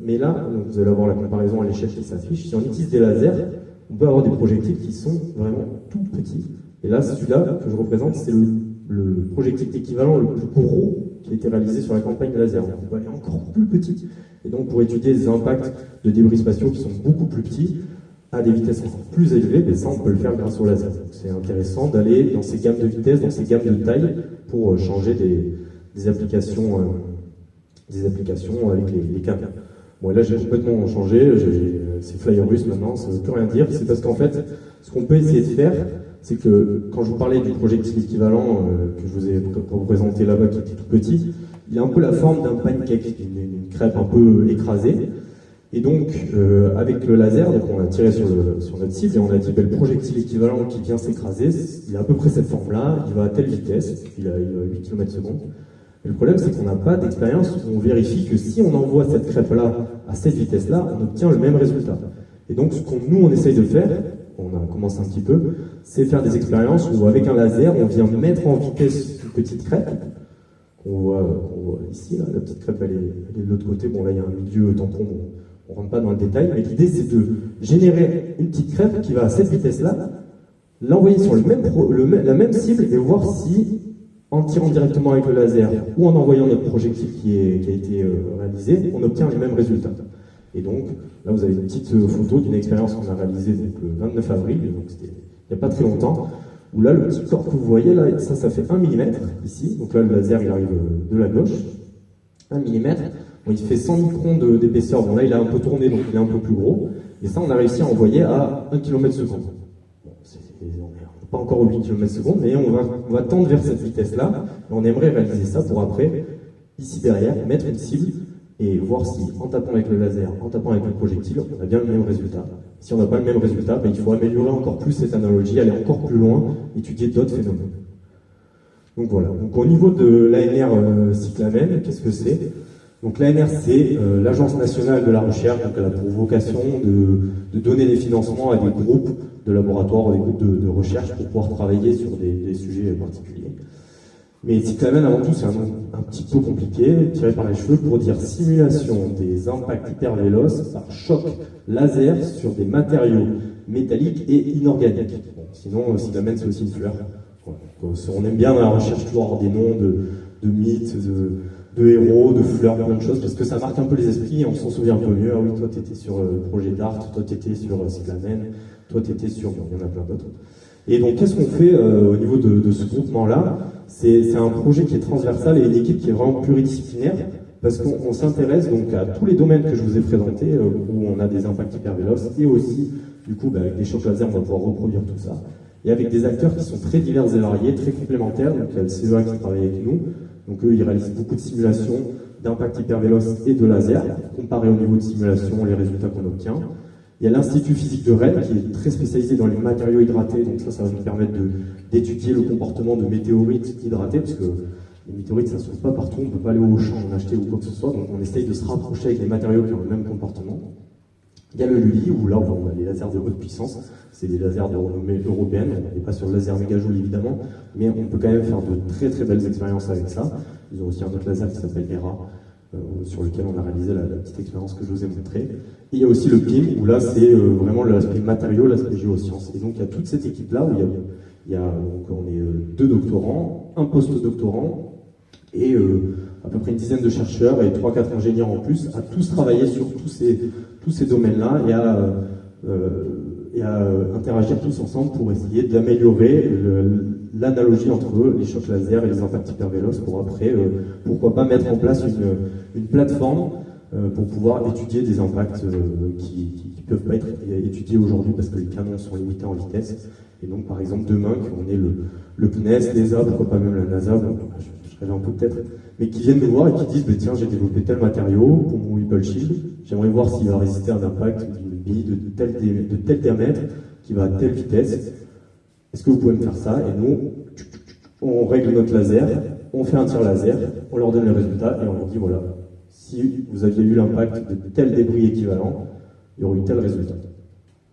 Mais là, vous allez avoir la comparaison à l'échelle qui s'affiche. Si on utilise des lasers, on peut avoir des projectiles qui sont vraiment tout petits. Et là, celui-là que je représente, c'est le projectile équivalent le plus gros qui a été réalisé sur la campagne de laser. On peut aller encore plus petit. Et donc, pour étudier des impacts de débris spatiaux qui sont beaucoup plus petits, à des vitesses encore plus élevées, mais ça on peut le faire grâce au laser. C'est intéressant d'aller dans ces gammes de vitesse, dans ces gammes de taille, pour changer des applications avec les câbles. Bon, là j'ai complètement changé, c'est Flyerus maintenant, ça ne veut plus rien dire. C'est parce qu'en fait, ce qu'on peut essayer de faire, c'est que quand je vous parlais du projectile équivalent que je vous ai présenté là-bas, qui était tout petit, il a un peu la forme d'un pancake, une crêpe un peu écrasée. Et donc, avec le laser, donc on a tiré sur notre cible et on a dit le projectile équivalent qui vient s'écraser, il a à peu près cette forme-là, il va à telle vitesse, il a 8 km/s. Et le problème, c'est qu'on n'a pas d'expérience où on vérifie que si on envoie cette crêpe-là à cette vitesse-là, on obtient le même résultat. Et donc, ce qu'on nous, on essaye de faire, on a commencé un petit peu, c'est faire des expériences où avec un laser, on vient mettre en vitesse une petite crêpe, qu'on voit ici, là, la petite crêpe, elle est de l'autre côté, bon là, il y a un milieu tampon, on ne rentre pas dans le détail, mais l'idée, c'est de générer une petite crêpe qui va à cette vitesse-là, l'envoyer sur la même cible et voir si, en tirant directement avec le laser ou en envoyant notre projectile qui a été réalisé, on obtient les mêmes résultats. Et donc, là, vous avez une petite photo d'une expérience qu'on a réalisée donc, le 29 avril, donc c'était il n'y a pas très longtemps, où là, le petit corps que vous voyez, là, ça fait 1 mm ici. Donc là, le laser, il arrive de la gauche. 1 mm. Bon, il fait 100 microns d'épaisseur. Bon, là, il a un peu tourné, donc il est un peu plus gros. Et ça, on a réussi à envoyer à 1 km/s. Bon, on n'est pas encore au 8 km/s, mais on va tendre vers cette vitesse-là. Et on aimerait réaliser ça pour après, ici derrière, mettre une cible et voir si, en tapant avec le laser, en tapant avec le projectile, on a bien le même résultat. Si on n'a pas le même résultat, il faut améliorer encore plus cette analogie, aller encore plus loin, étudier d'autres phénomènes. Donc voilà. Donc au niveau de l'ANR Cyclamen, qu'est-ce que c'est? Donc l'ANR, c'est l'Agence nationale de la recherche, donc elle a pour vocation de donner des financements à des groupes de laboratoires, des groupes de recherche pour pouvoir travailler sur des sujets particuliers. Mais Cyclamen, avant tout, c'est un nom un petit peu compliqué, tiré par les cheveux, pour dire simulation des impacts hypervéloces par choc laser sur des matériaux métalliques et inorganiques. Bon, sinon, Cyclamen, c'est aussi une fleur. Voilà. On aime bien dans la recherche toujours avoir des noms de mythes, de héros, de fleurs, plein de choses, parce que ça marque un peu les esprits et on s'en souvient un peu mieux. Ah oui, toi, tu étais sur le projet d'art, toi, tu étais sur Cyclamen, toi, tu étais sur... Bon, il y en a plein d'autres. Et donc, qu'est-ce qu'on fait au niveau de ce groupement-là? C'est un projet qui est transversal et une équipe qui est vraiment pluridisciplinaire, parce qu'on s'intéresse donc à tous les domaines que je vous ai présentés, où on a des impacts hypervéloces, et aussi, du coup, avec des chocs laser, on va pouvoir reproduire tout ça. Et avec des acteurs qui sont très divers et variés, très complémentaires. Donc, il y a le CEA qui travaille avec nous. Donc, eux, ils réalisent beaucoup de simulations d'impact hypervéloce et de laser, comparé au niveau de simulation, les résultats qu'on obtient. Il y a l'Institut physique de Rennes qui est très spécialisé dans les matériaux hydratés, donc ça va nous permettre d'étudier le comportement de météorites hydratées, parce que les météorites ça ne se trouve pas partout, on ne peut pas aller au champ en acheter ou quoi que ce soit, donc on essaye de se rapprocher avec les matériaux qui ont le même comportement. Il y a le LULI, où là on a les lasers de haute puissance, c'est des lasers de renommée européenne, on n'est pas sur le laser mégajoule évidemment, mais on peut quand même faire de très très belles expériences avec ça. Ils ont aussi un autre laser qui s'appelle ERA, sur lequel on a réalisé la petite expérience que je vous ai montrée. Et il y a aussi le PIM, où là c'est vraiment l'aspect matériaux, l'aspect géosciences. Et donc il y a toute cette équipe-là, où donc, on est 2 doctorants, un post-doctorant, et à peu près une dizaine de chercheurs et 3-4 ingénieurs en plus, à tous travailler sur tous ces domaines-là et à interagir tous ensemble pour essayer d'améliorer l'analogie entre les chocs laser et les impacts hypervéloces pour après, pourquoi pas mettre en place une plateforme pour pouvoir étudier des impacts qui ne peuvent pas être étudiés aujourd'hui parce que les canons sont limités en vitesse. Et donc, par exemple, demain, qu'on ait le CNES, l'ESA, pourquoi pas même la NASA, bon, je rêve un peu peut-être, mais qui viennent nous voir et qui disent tiens, j'ai développé tel matériau pour mon Whipple Shield, j'aimerais voir s'il va résister à un impact d'une bille de tel diamètre qui va à telle vitesse. Est-ce que vous pouvez me faire ça? Et nous, on règle notre laser, on fait un tir laser, on leur donne le résultat et on leur dit voilà, si vous aviez eu l'impact de tel débris équivalent, il y aurait eu tel résultat.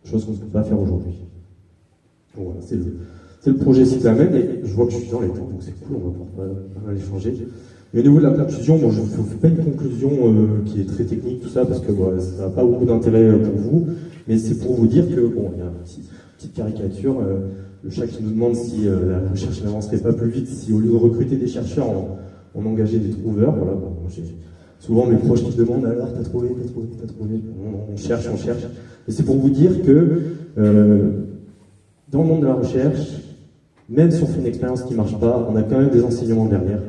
Chose qu'on ne peut pas faire aujourd'hui. Donc voilà, c'est le projet Cyclamen, et je vois que je suis dans les temps, donc c'est cool, on va pouvoir pas mal échanger. Mais au niveau de la perfusion, bon, je ne fais pas une conclusion qui est très technique, tout ça, parce que bon, ça n'a pas beaucoup d'intérêt pour vous, mais c'est pour vous dire que, bon, il y a une petite caricature, le chat qui nous demande si la recherche n'avancerait pas plus vite, si au lieu de recruter des chercheurs, on engageait des trouveurs. Voilà, bon, j'ai souvent mes proches qui demandent alors, t'as trouvé, on cherche. Et c'est pour vous dire que dans le monde de la recherche, même si on fait une expérience qui ne marche pas, on a quand même des enseignements derrière.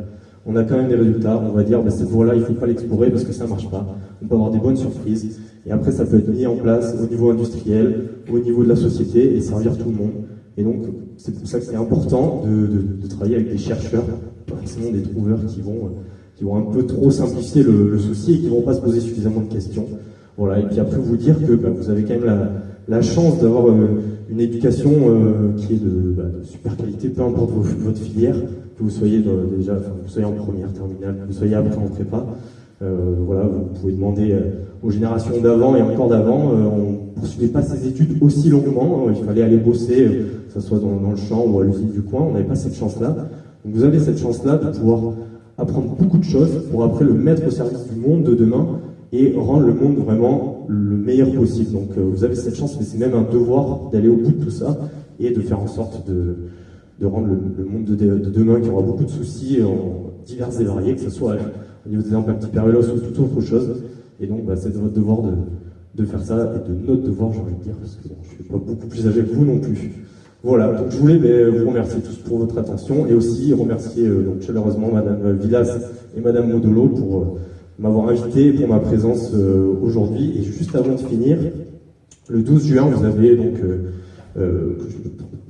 On a quand même des résultats. On va dire, bah, cette voie-là, il ne faut pas l'explorer parce que ça ne marche pas. On peut avoir des bonnes surprises. Et après, ça peut être mis en place au niveau industriel, au niveau de la société et servir tout le monde. Et donc, c'est pour ça que c'est important de travailler avec des chercheurs, pas forcément des trouveurs qui vont un peu trop simplifier le souci et qui ne vont pas se poser suffisamment de questions. Voilà. Et puis après, vous dire que bah, vous avez quand même la chance d'avoir une éducation qui est de super qualité, peu importe votre filière, que vous soyez déjà, vous soyez en première, terminale, que vous soyez après en prépa. Voilà, vous pouvez demander aux générations d'avant et encore d'avant, on ne poursuivait pas ces études aussi longuement, il fallait aller bosser, que ce soit dans le champ ou à l'usine du coin, on n'avait pas cette chance-là. Donc vous avez cette chance-là de pouvoir apprendre beaucoup de choses pour après le mettre au service du monde de demain et rendre le monde vraiment le meilleur possible. Donc vous avez cette chance, mais c'est même un devoir d'aller au bout de tout ça et de faire en sorte de rendre le monde de demain qui aura beaucoup de soucis divers et variés, que ce soit au niveau des impacts hypervélos ou toute autre chose. Et donc bah, c'est de votre devoir de faire ça, et de notre devoir, j'ai envie de dire, parce que bon, je ne suis pas beaucoup plus âgé que vous non plus. Voilà, donc je voulais vous remercier tous pour votre attention et aussi remercier donc chaleureusement Madame Villas et Madame Modolo pour m'avoir invité et pour ma présence aujourd'hui. Et juste avant de finir, le 12 juin, vous avez donc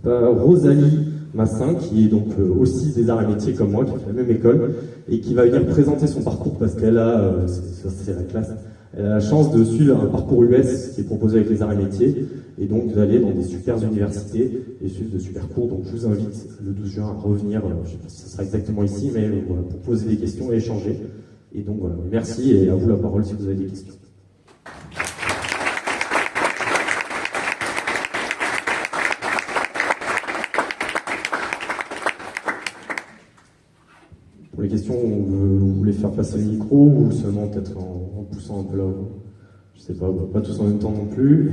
Rosalie Massin, qui est donc aussi des arts et métiers comme moi, qui fait la même école, et qui va venir présenter son parcours parce qu'elle a, c'est la classe, elle a la chance de suivre un parcours US qui est proposé avec les arts et métiers, et donc d'aller dans des super universités et suivre de super cours. Donc je vous invite le 12 juin à revenir, je ne sais pas si ce sera exactement ici, mais voilà, pour poser des questions et échanger. Et donc voilà, merci et à vous la parole si vous avez des questions. Pour les questions, vous voulez faire passer le micro ou seulement peut-être en poussant un peu là? Je sais pas tous en même temps non plus.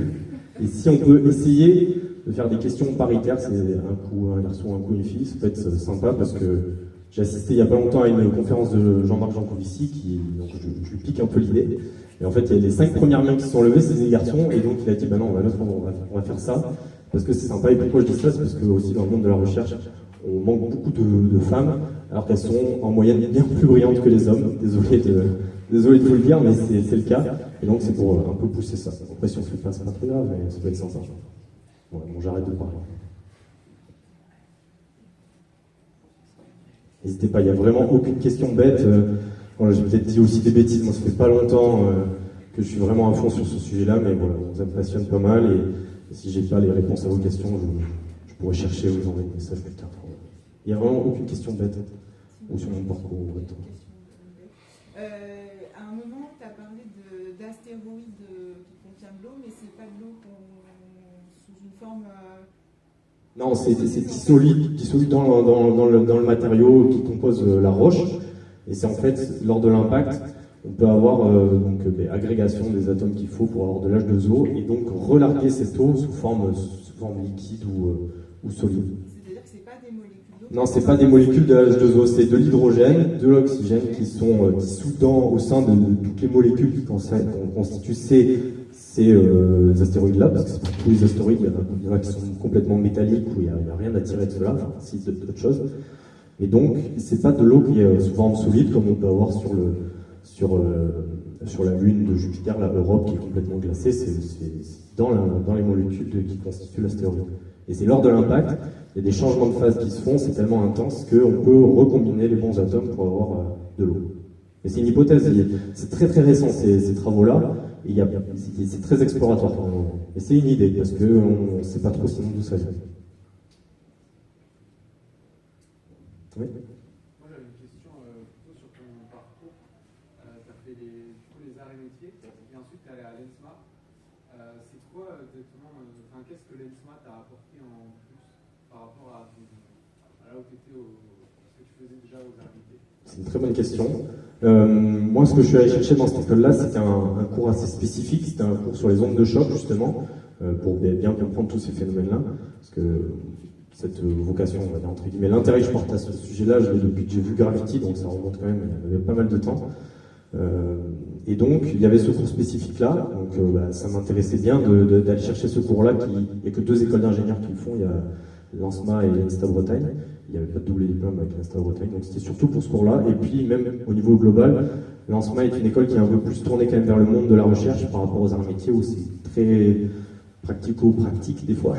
Et si on peut essayer de faire des questions paritaires, c'est un coup un garçon, un coup une fille, ça peut être sympa parce que j'ai assisté il n'y a pas longtemps à une conférence de Jean-Marc Jancovici, donc je lui pique un peu l'idée. Et en fait, il y a les 5 premières mains qui se sont levées, c'est des garçons, et donc il a dit, bah non, on va faire ça, parce que c'est sympa. Et pourquoi je dis ça? C'est parce que aussi dans le monde de la recherche, on manque beaucoup de femmes, alors qu'elles sont en moyenne bien plus brillantes que les hommes. Désolé de vous le dire, mais c'est le cas. Et donc c'est pour un peu pousser ça. Après, si on se fait pas, c'est pas très grave, mais ça peut être sympa. Ouais, bon, j'arrête de parler. N'hésitez pas, il n'y a vraiment aucune question bête. Voilà, j'ai peut-être dit aussi des bêtises, moi ça fait pas longtemps que je suis vraiment à fond sur ce sujet-là, mais voilà, ça me passionne pas mal, et si j'ai pas les réponses à vos questions, je pourrais chercher ou vous envoyer des messages plus tard. Il n'y a vraiment aucune question bête, ou sur mon parcours. À un moment, tu as parlé d'astéroïdes qui contiennent de l'eau, mais c'est pas de l'eau sous une forme... Non, c'est dissolu dans le matériau qui compose la roche. Et c'est en fait, lors de l'impact, on peut avoir agrégation des atomes qu'il faut pour avoir de l'H2O et donc relarguer cette eau sous forme liquide ou solide. C'est-à-dire que c'est pas des molécules d'eau? Non, c'est pas des molécules de H2O, c'est de l'hydrogène, de l'oxygène qui sont dissous au sein de toutes les molécules qui constituent ces astéroïdes-là, parce que c'est pas tous les astéroïdes, il y en a qui sont complètement métalliques où il n'y a rien à tirer de cela, enfin, si d'autres choses. Et donc, c'est pas de l'eau qui est sous forme solide comme on peut avoir sur la Lune de Jupiter, la Europe qui est complètement glacée, c'est dans les molécules qui constituent l'astéroïde. Et c'est lors de l'impact, il y a des changements de phase qui se font, c'est tellement intense qu'on peut recombiner les bons atomes pour avoir de l'eau. Et c'est une hypothèse, c'est très très récent ces travaux-là, et c'est très exploratoire pour le moment. Et c'est une idée, parce qu'on ne sait pas trop sinon d'où ça vient. Oui. Moi j'avais une question plutôt sur ton parcours. Tu as fait les arts et métiers, et ensuite tu es allé à l'ENSMA. C'est quoi exactement, qu'est-ce que l'ENSMA t'a apporté en plus par rapport à là où tu étais, ce que tu faisais déjà aux arts et métiers? C'est une très bonne question. Moi, ce que je suis allé chercher dans cette école-là, c'était un cours assez spécifique. C'était un cours sur les ondes de choc, justement, pour bien comprendre tous ces phénomènes-là. Parce que cette vocation, on va dire entre guillemets, l'intérêt que je porte à ce sujet-là, je l'ai depuis que j'ai vu Gravity, donc ça remonte quand même, il y avait pas mal de temps. Et donc, il y avait ce cours spécifique-là, donc ça m'intéressait bien d'aller chercher ce cours-là. Il n'y a que 2 écoles d'ingénieurs qui le font, il y a l'ANSMA et l'INSTA Bretagne. Il n'y avait pas de double diplôme avec l'INSTA Bretagne, donc c'était surtout pour ce cours-là. Et puis, même au niveau global, l'ANSMA est une école qui est un peu plus tournée quand même vers le monde de la recherche par rapport aux arts métiers, où c'est très pratico-pratique des fois,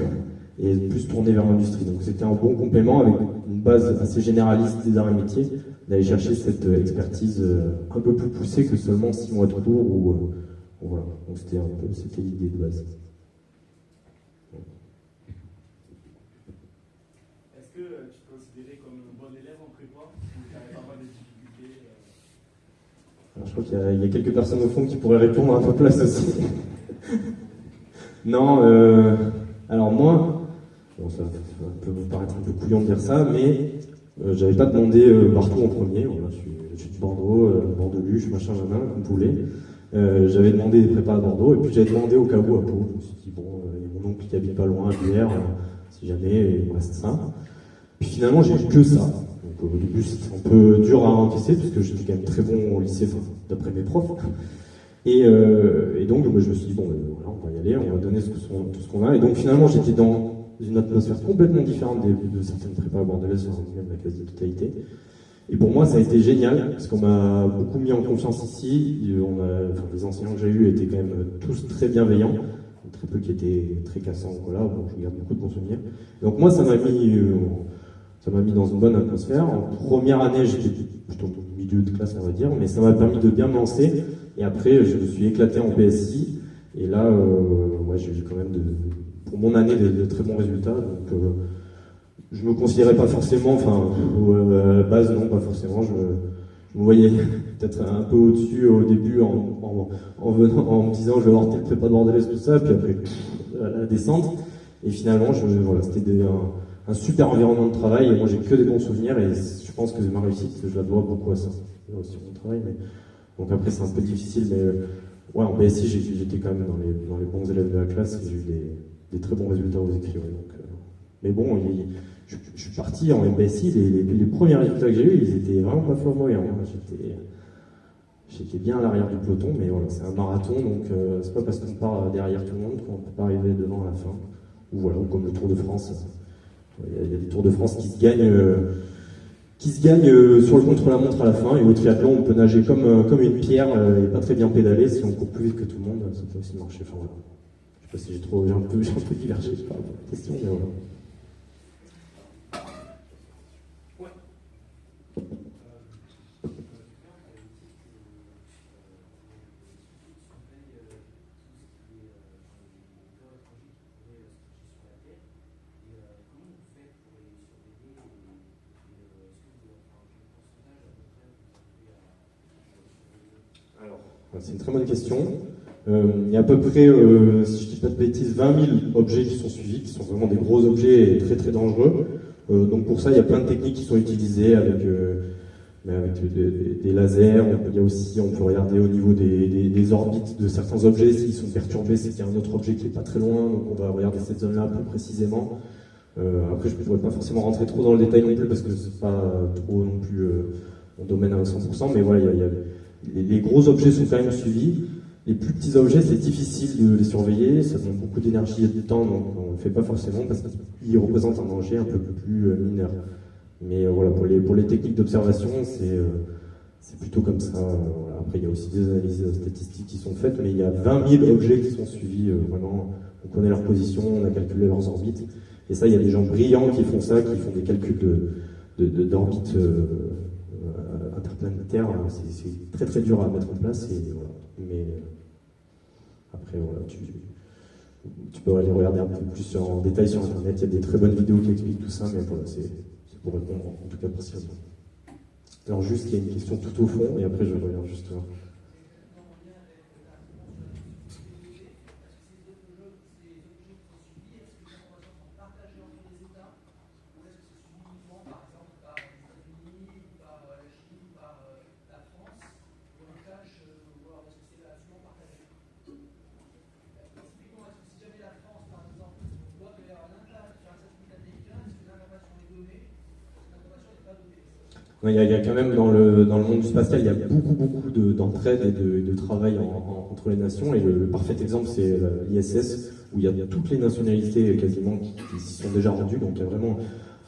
et plus tourné vers l'industrie. Donc c'était un bon complément avec une base assez généraliste des arts et métiers, d'aller chercher cette expertise un peu plus poussée que seulement 6 mois de cours. Voilà. Donc c'était l'idée de base. Est-ce que tu te considérais comme un bon élève en prépa ou tu avais pas mal de difficultés Alors, je crois qu'il y a quelques personnes au fond qui pourraient répondre à ta place aussi. Non, alors moi, bon, ça peut vous paraître un peu couillon de dire ça, mais j'avais pas demandé partout en premier. Voilà, je suis de Bordeaux, Bordeaux-Luche, machin, comme vous voulez. J'avais demandé des prépas à Bordeaux, et puis j'avais demandé au cas où à Pau. Je me suis dit, bon, il y a mon oncle qui habite pas loin, à Bière, si jamais, il me reste ça. Puis finalement, j'ai eu que ça. Donc au début, c'était un peu dur à encaisser, parce que j'étais quand même très bon au lycée, d'après mes profs. Et donc, je me suis dit, bon, voilà, on va y aller, on va donner tout ce qu'on a. Et donc finalement, j'étais dans une atmosphère complètement différente de certaines prépas bordelaises, même la quasi-totalité. Et pour moi, ça a été génial, parce qu'on m'a beaucoup mis en confiance ici. Les enseignants que j'ai eus étaient quand même tous très bienveillants, très peu qui étaient très cassants. Voilà, bon, je garde beaucoup de bons souvenirs. Et donc moi, ça m'a mis dans une bonne atmosphère. En première année, j'étais plutôt au milieu de classe, on va dire, mais ça m'a permis de bien me lancer. Et après, je me suis éclaté en PSI. Et là, j'ai eu quand même, pour mon année, de très bons résultats. Donc, je me considérais pas forcément, à la base, non, pas forcément. Je me voyais peut-être un peu au-dessus au début en me disant je vais avoir tel prépa bordelaise, tout ça. Puis après, la descente. Et finalement, c'était un super environnement de travail. Et moi, j'ai que des bons souvenirs. Et je pense que ma réussite, je la dois beaucoup à ça. C'est aussi mon travail, mais. Donc après c'est un peu difficile, mais en BSI j'étais quand même dans les bons élèves de la classe et j'ai eu des très bons résultats aux écrits. Donc, mais bon, je suis parti en BSI, les premiers résultats que j'ai eus, ils étaient vraiment pas flamboyants. J'étais bien à l'arrière du peloton, mais voilà, c'est un marathon, donc c'est pas parce qu'on part derrière tout le monde qu'on peut pas arriver devant à la fin. Ou comme le Tour de France. Il y a des Tours de France qui se gagnent sur le contre-la-montre à la fin, et au triathlon, on peut nager comme une pierre et pas très bien pédaler. Si on court plus vite que tout le monde, ça peut aussi marcher. Enfin, voilà. Je sais pas si j'ai un peu divergé par rapport à la question, mais voilà. C'est une très bonne question. Il y a à peu près, si je ne dis pas de bêtises, 20 000 objets qui sont suivis, qui sont vraiment des gros objets et très très dangereux. Donc pour ça, il y a plein de techniques qui sont utilisées avec des lasers. On peut regarder au niveau des orbites de certains objets. S'ils sont perturbés, c'est qu'il y a un autre objet qui n'est pas très loin, donc on va regarder cette zone-là plus précisément. Après, je ne pourrais pas forcément rentrer trop dans le détail non plus, parce que ce n'est pas trop non plus mon domaine à 100%, mais voilà, les gros objets sont quand même suivis. Les plus petits objets, c'est difficile de les surveiller, ça demande beaucoup d'énergie et de temps, donc on ne le fait pas forcément parce qu'ils représentent un danger un peu plus mineur. Mais voilà, pour les techniques d'observation, c'est plutôt comme ça. Voilà. Après, il y a aussi des analyses statistiques qui sont faites, mais il y a 20 000 objets qui sont suivis. Vraiment, on connaît leur position, on a calculé leurs orbites. Et ça, il y a des gens brillants qui font ça, qui font des calculs d'orbites interplanétaires. C'est très très dur à mettre en place. Voilà. Mais après, voilà, tu peux aller regarder un peu plus en détail sur Internet. Il y a des très bonnes vidéos qui expliquent tout ça, mais voilà, c'est pour répondre en tout cas précisément. Alors juste, il y a une question tout au fond, et après je reviens juste là. Il y a quand même dans le monde du spatial, il y a beaucoup d'entraide et de travail entre les nations. Et le parfait exemple, c'est l'ISS, où il y a toutes les nationalités quasiment qui s'y sont déjà rendues. Donc il y a vraiment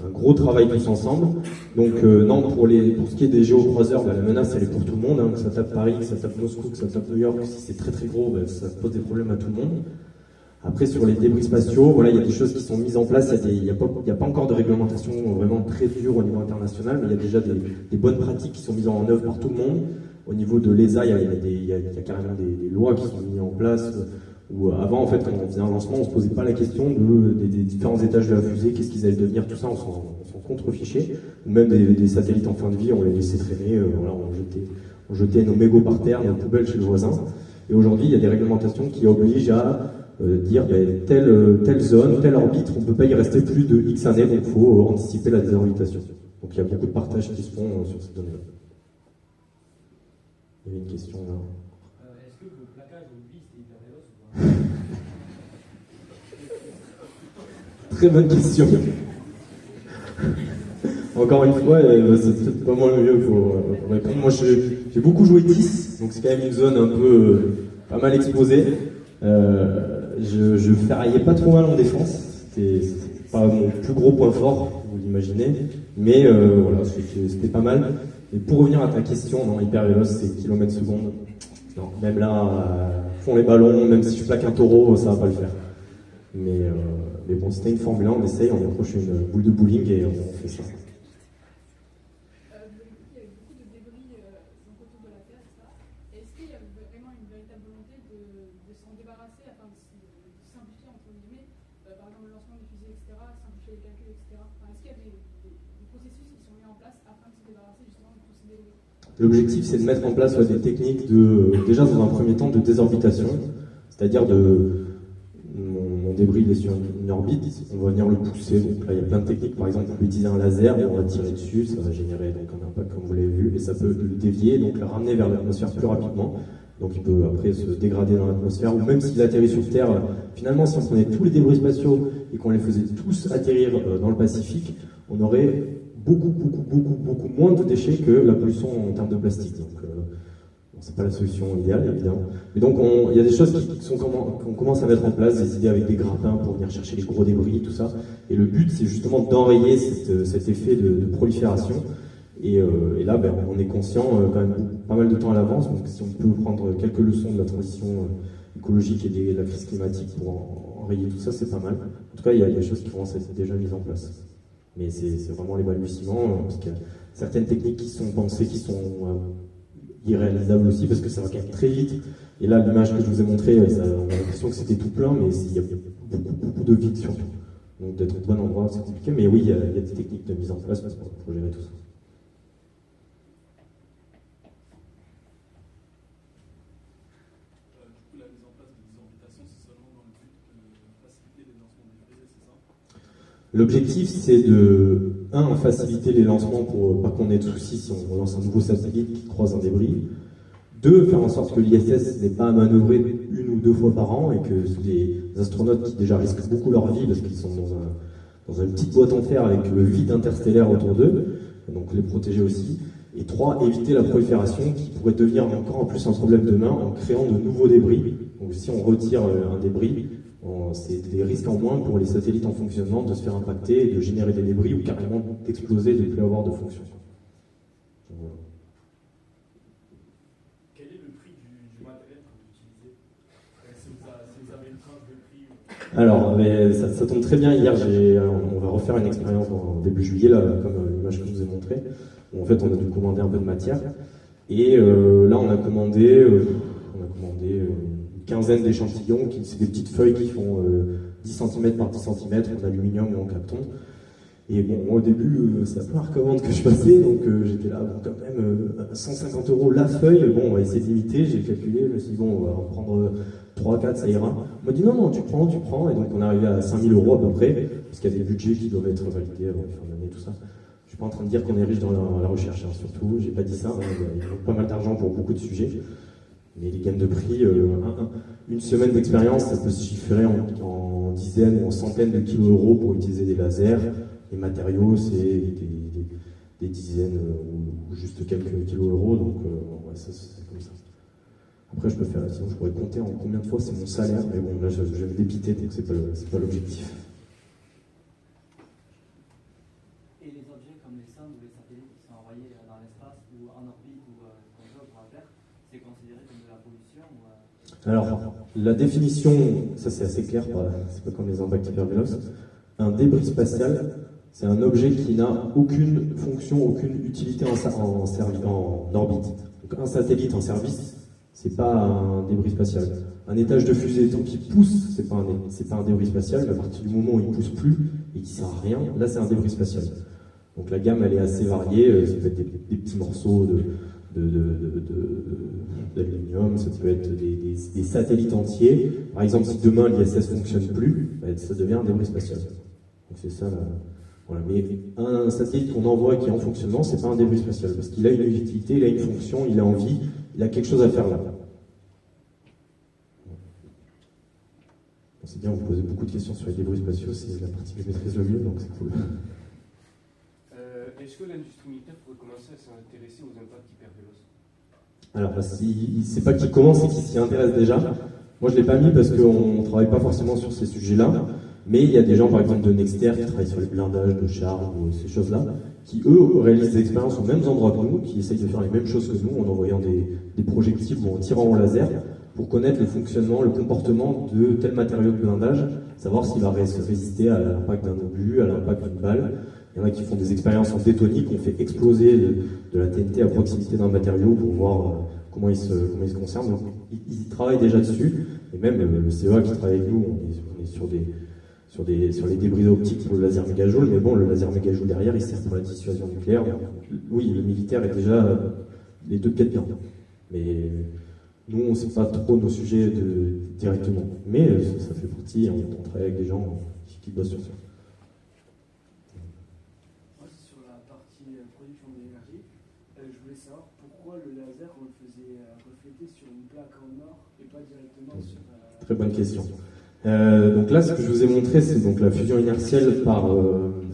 un gros travail tous ensemble. Donc non, pour ce qui est des géocroiseurs, la menace elle est pour tout le monde. Hein, que ça tape Paris, que ça tape Moscou, que ça tape New York, si c'est très gros, ça pose des problèmes à tout le monde. Après, sur les débris spatiaux, voilà, il y a des choses qui sont mises en place. Il n'y a pas encore de réglementation vraiment très dure au niveau international, mais il y a déjà des bonnes pratiques qui sont mises en œuvre par tout le monde. Au niveau de l'ESA, il y a carrément des lois qui sont mises en place. Où avant, en fait, quand on faisait un lancement, on ne se posait pas la question des différents étages de la fusée, qu'est-ce qu'ils allaient devenir, tout ça, on s'en contrefichait. Ou même des satellites en fin de vie, on les laissait traîner, voilà, on jetait nos mégots par terre, nos poubelles chez le voisin. Et aujourd'hui, il y a des réglementations qui obligent à dire telle zone, telle orbite, on ne peut pas y rester plus de X années, donc il faut anticiper la désorbitation. Donc il y a beaucoup de partages qui se font sur ces données-là. Il y avait une question là. Est-ce que le plaquage au vis c'est hyper véloce ou pas? Très bonne question. Encore une fois, c'est peut-être pas moi le mieux pour répondre. Moi j'ai beaucoup joué 10, donc c'est quand même une zone un peu pas mal exposée. Je ferraillais pas trop mal en défense, c'était pas mon plus gros point fort, vous l'imaginez, mais voilà, c'était pas mal. Et pour revenir à ta question, non, hyper véloce, c'est kilomètres seconde. Non, même là, font les ballons, même si je plaque un taureau, ça va pas le faire. Mais bon, c'était une Formule 1, on essaye, on approche une boule de bowling et on fait ça. L'objectif, c'est de mettre en place des techniques déjà dans un premier temps, de désorbitation, c'est-à-dire mon débris il est sur une orbite, on va venir le pousser. Donc là, il y a plein de techniques. Par exemple, on peut utiliser un laser et on va tirer dessus, ça va générer donc un impact comme vous l'avez vu, et ça peut le dévier, donc le ramener vers l'atmosphère plus rapidement. Donc il peut après se dégrader dans l'atmosphère, ou même s'il atterrit sur Terre, finalement, si on prenait tous les débris spatiaux et qu'on les faisait tous atterrir dans le Pacifique, on aurait beaucoup moins de déchets que la pollution en termes de plastique. Donc, c'est pas la solution idéale, évidemment. Mais donc, il y a des choses qu'on commence à mettre en place, des idées avec des grappins pour venir chercher les gros débris, tout ça. Et le but, c'est justement d'enrayer cet effet de prolifération. Et là, on est conscient quand même pas mal de temps à l'avance. Donc, si on peut prendre quelques leçons de la transition écologique et de la crise climatique pour enrayer tout ça, c'est pas mal. En tout cas, il y a des choses qui commencent à être déjà mises en place. Mais c'est vraiment les balbutiements, parce qu'il y a certaines techniques qui sont pensées, qui sont irréalisables aussi, parce que ça va quand même très vite. Et là, l'image que je vous ai montrée, on a l'impression que c'était tout plein, mais il y a beaucoup de vide surtout. Donc d'être au bon endroit, c'est compliqué, mais oui, il y a des techniques de mise en place pour gérer tout ça. L'objectif, c'est de, faciliter les lancements pour pas qu'on ait de soucis si on lance un nouveau satellite qui croise un débris. 2, faire en sorte que l'ISS n'ait pas à manœuvrer 1 ou 2 fois par an et que les astronautes qui déjà risquent beaucoup leur vie parce qu'ils sont dans une petite boîte en fer avec le vide interstellaire autour d'eux, donc les protéger aussi. Et 3, éviter la prolifération qui pourrait devenir encore en plus un problème demain en créant de nouveaux débris. Donc si on retire un débris, c'est des risques en moins pour les satellites en fonctionnement de se faire impacter, de générer des débris ou carrément d'exploser, de ne plus avoir de fonction. Voilà. Quel est le prix du matériel que vous utilisez? Si vous avez une tranche de prix Alors, ça tombe très bien. Hier, on va refaire une expérience en début juillet, là, comme l'image que je vous ai montrée. En fait, on a dû commander un peu de matière. Et là, on a commandé une quinzaine d'échantillons, c'est des petites feuilles qui font 10 cm par 10 cm en aluminium ou en carton. Et bon, moi, au début, c'est la première commande que je passais, donc j'étais là, bon, quand même, 150 € la feuille, bon, on va essayer de limiter, j'ai calculé, je me suis dit, bon, on va en prendre 3, 4, ça ira. On m'a dit, non, tu prends, et donc on est arrivé à 5 000 € à peu près, parce qu'il y a des budgets qui doivent être validés avant la fin de l'année, tout ça. Je suis pas en train de dire qu'on est riche dans la recherche, hein, surtout, j'ai pas dit ça, hein, il y a pas mal d'argent pour beaucoup de sujets. Mais les gammes de prix, une semaine d'expérience, ça peut se chiffrer en dizaines ou en centaines de kilos d'euros pour utiliser des lasers. Les matériaux, c'est des dizaines ou juste quelques kilos euros, donc ouais, ça c'est comme ça. Après je peux faire, sinon je pourrais compter en combien de fois c'est mon salaire, mais bon là je vais me dépiter, donc c'est pas l'objectif. Et les objets comme les sondes ou les satellites qui sont envoyés dans l'espace ou en orbite ou qu'on veut pour la Terre, c'est considéré comme de la pollution ou, Alors, la définition, ça c'est assez clair, c'est pas comme les impacts hypervéloces. Un débris spatial, c'est un objet qui n'a aucune fonction, aucune utilité en orbite. Donc un satellite en service, c'est pas un débris spatial. Un étage de fusée, tant qu'il pousse, c'est pas un débris spatial, mais à partir du moment où il pousse plus et qu'il sert à rien, là c'est un débris spatial. Donc la gamme elle est assez variée, ça peut être des petits morceaux d'aluminium, ça peut être des satellites entiers. Par exemple, si demain l'ISS ne fonctionne plus, ça devient un débris spatial. Donc c'est ça. Voilà. Mais un satellite qu'on envoie qui est en fonctionnement, c'est pas un débris spatial, parce qu'il a une utilité, il a une fonction, il a envie, il a quelque chose à faire là. C'est bien, vous posez beaucoup de questions sur les débris spatiaux, c'est la partie que je maîtrise le mieux, donc c'est cool. Est-ce que l'industrie militaire pourrait commencer à s'intéresser aux impacts hypervéloces? Alors, c'est pas qu'il commence, c'est qu'il s'y intéresse déjà. Moi, je l'ai pas mis parce qu'on ne travaille pas forcément sur ces sujets-là, mais il y a des gens, par exemple, de Nexter qui travaillent sur les blindages de chars ou ces choses-là, qui, eux, réalisent des expériences aux mêmes endroits que nous, qui essayent de faire les mêmes choses que nous, en envoyant des projectiles ou en tirant au laser, pour connaître le fonctionnement, le comportement de tel matériau de blindage, savoir s'il va résister à l'impact d'un obus, à l'impact d'une balle. Il y en a qui font des expériences en détonique, on fait exploser de la TNT à proximité d'un matériau pour voir comment il se conserve. Donc, ils travaillent déjà dessus, et même le CEA qui travaille avec nous, on est sur les débris optiques pour le laser mégajoule, mais bon, le laser mégajoule derrière, il sert pour la dissuasion nucléaire. Donc, oui, le militaire est déjà les deux pieds dedans. Mais nous, on ne sait pas trop nos sujets directement. Mais ça fait partie, on travaille avec des gens qui bossent sur ça. Moi, c'est sur la partie production d'énergie. Je voulais savoir pourquoi le laser, on le faisait refléter sur une plaque en or et pas directement sur... Très bonne question. Donc là, ce que je vous ai montré, c'est donc la fusion inertielle par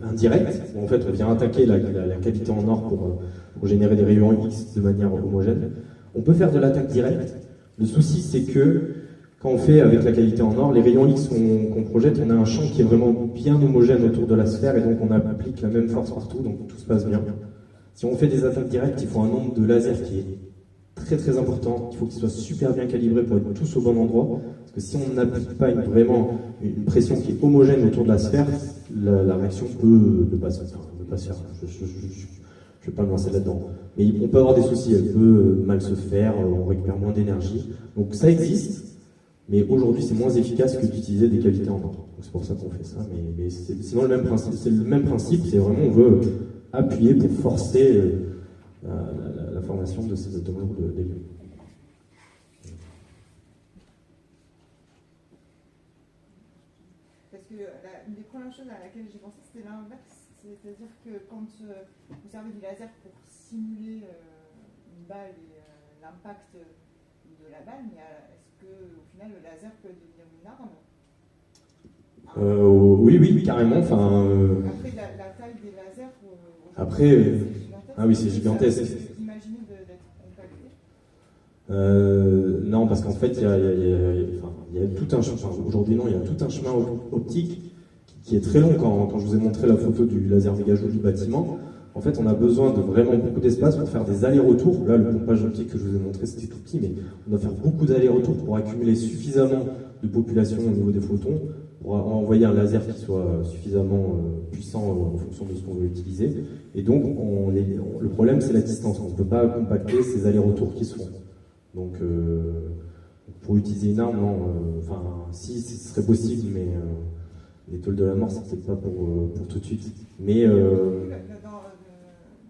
indirect. En fait, on vient attaquer la cavité en or pour générer des rayons X de manière homogène. On peut faire de l'attaque directe. Le souci, c'est que quand on fait avec la cavité en or, les rayons X qu'on projette, on a un champ qui est vraiment bien homogène autour de la sphère et donc on applique la même force partout, donc tout se passe bien. Si on fait des attaques directes, il faut un nombre de lasers qui est très très important. Il faut qu'ils soient super bien calibrés pour être tous au bon endroit. Parce que si on n'applique pas vraiment une pression qui est homogène autour de la sphère, la réaction peut ne pas se faire. Je ne vais pas me lancer là-dedans. Mais on peut avoir des soucis, elle peut mal se faire, on récupère moins d'énergie. Donc ça existe, mais aujourd'hui c'est moins efficace que d'utiliser des cavités en or. Donc c'est pour ça qu'on fait ça. Mais c'est sinon le même principe. C'est le même principe, c'est vraiment on veut appuyer pour forcer la formation de ces atomes lourds d'hélium. Parce que une des premières choses à laquelle j'ai pensé, c'était l'inverse. C'est-à-dire que quand vous servez du laser pour simuler une balle et l'impact de la balle, mais est-ce qu'au final le laser peut devenir une arme? Oui, carrément. Après, la taille des lasers, c'est gigantesque. Imaginez d'être compacté. Non, parce qu'en fait, il y a tout un chemin. Aujourd'hui, non, il y a tout un chemin optique qui est très long. Quand je vous ai montré la photo du laser mégajoule du bâtiment, en fait, on a besoin de vraiment beaucoup d'espace pour faire des allers-retours. Là, le pompage optique que je vous ai montré, c'était tout petit, mais on doit faire beaucoup d'allers-retours pour accumuler suffisamment de population au niveau des photons pour envoyer un laser qui soit suffisamment puissant en fonction de ce qu'on veut utiliser. Et donc, le problème, c'est la distance. On ne peut pas compacter ces allers-retours qui se font. Donc, pour utiliser une arme, non. Si, ce serait possible, mais l'étoile de la mort, c'est peut-être pas pour tout de suite. Mais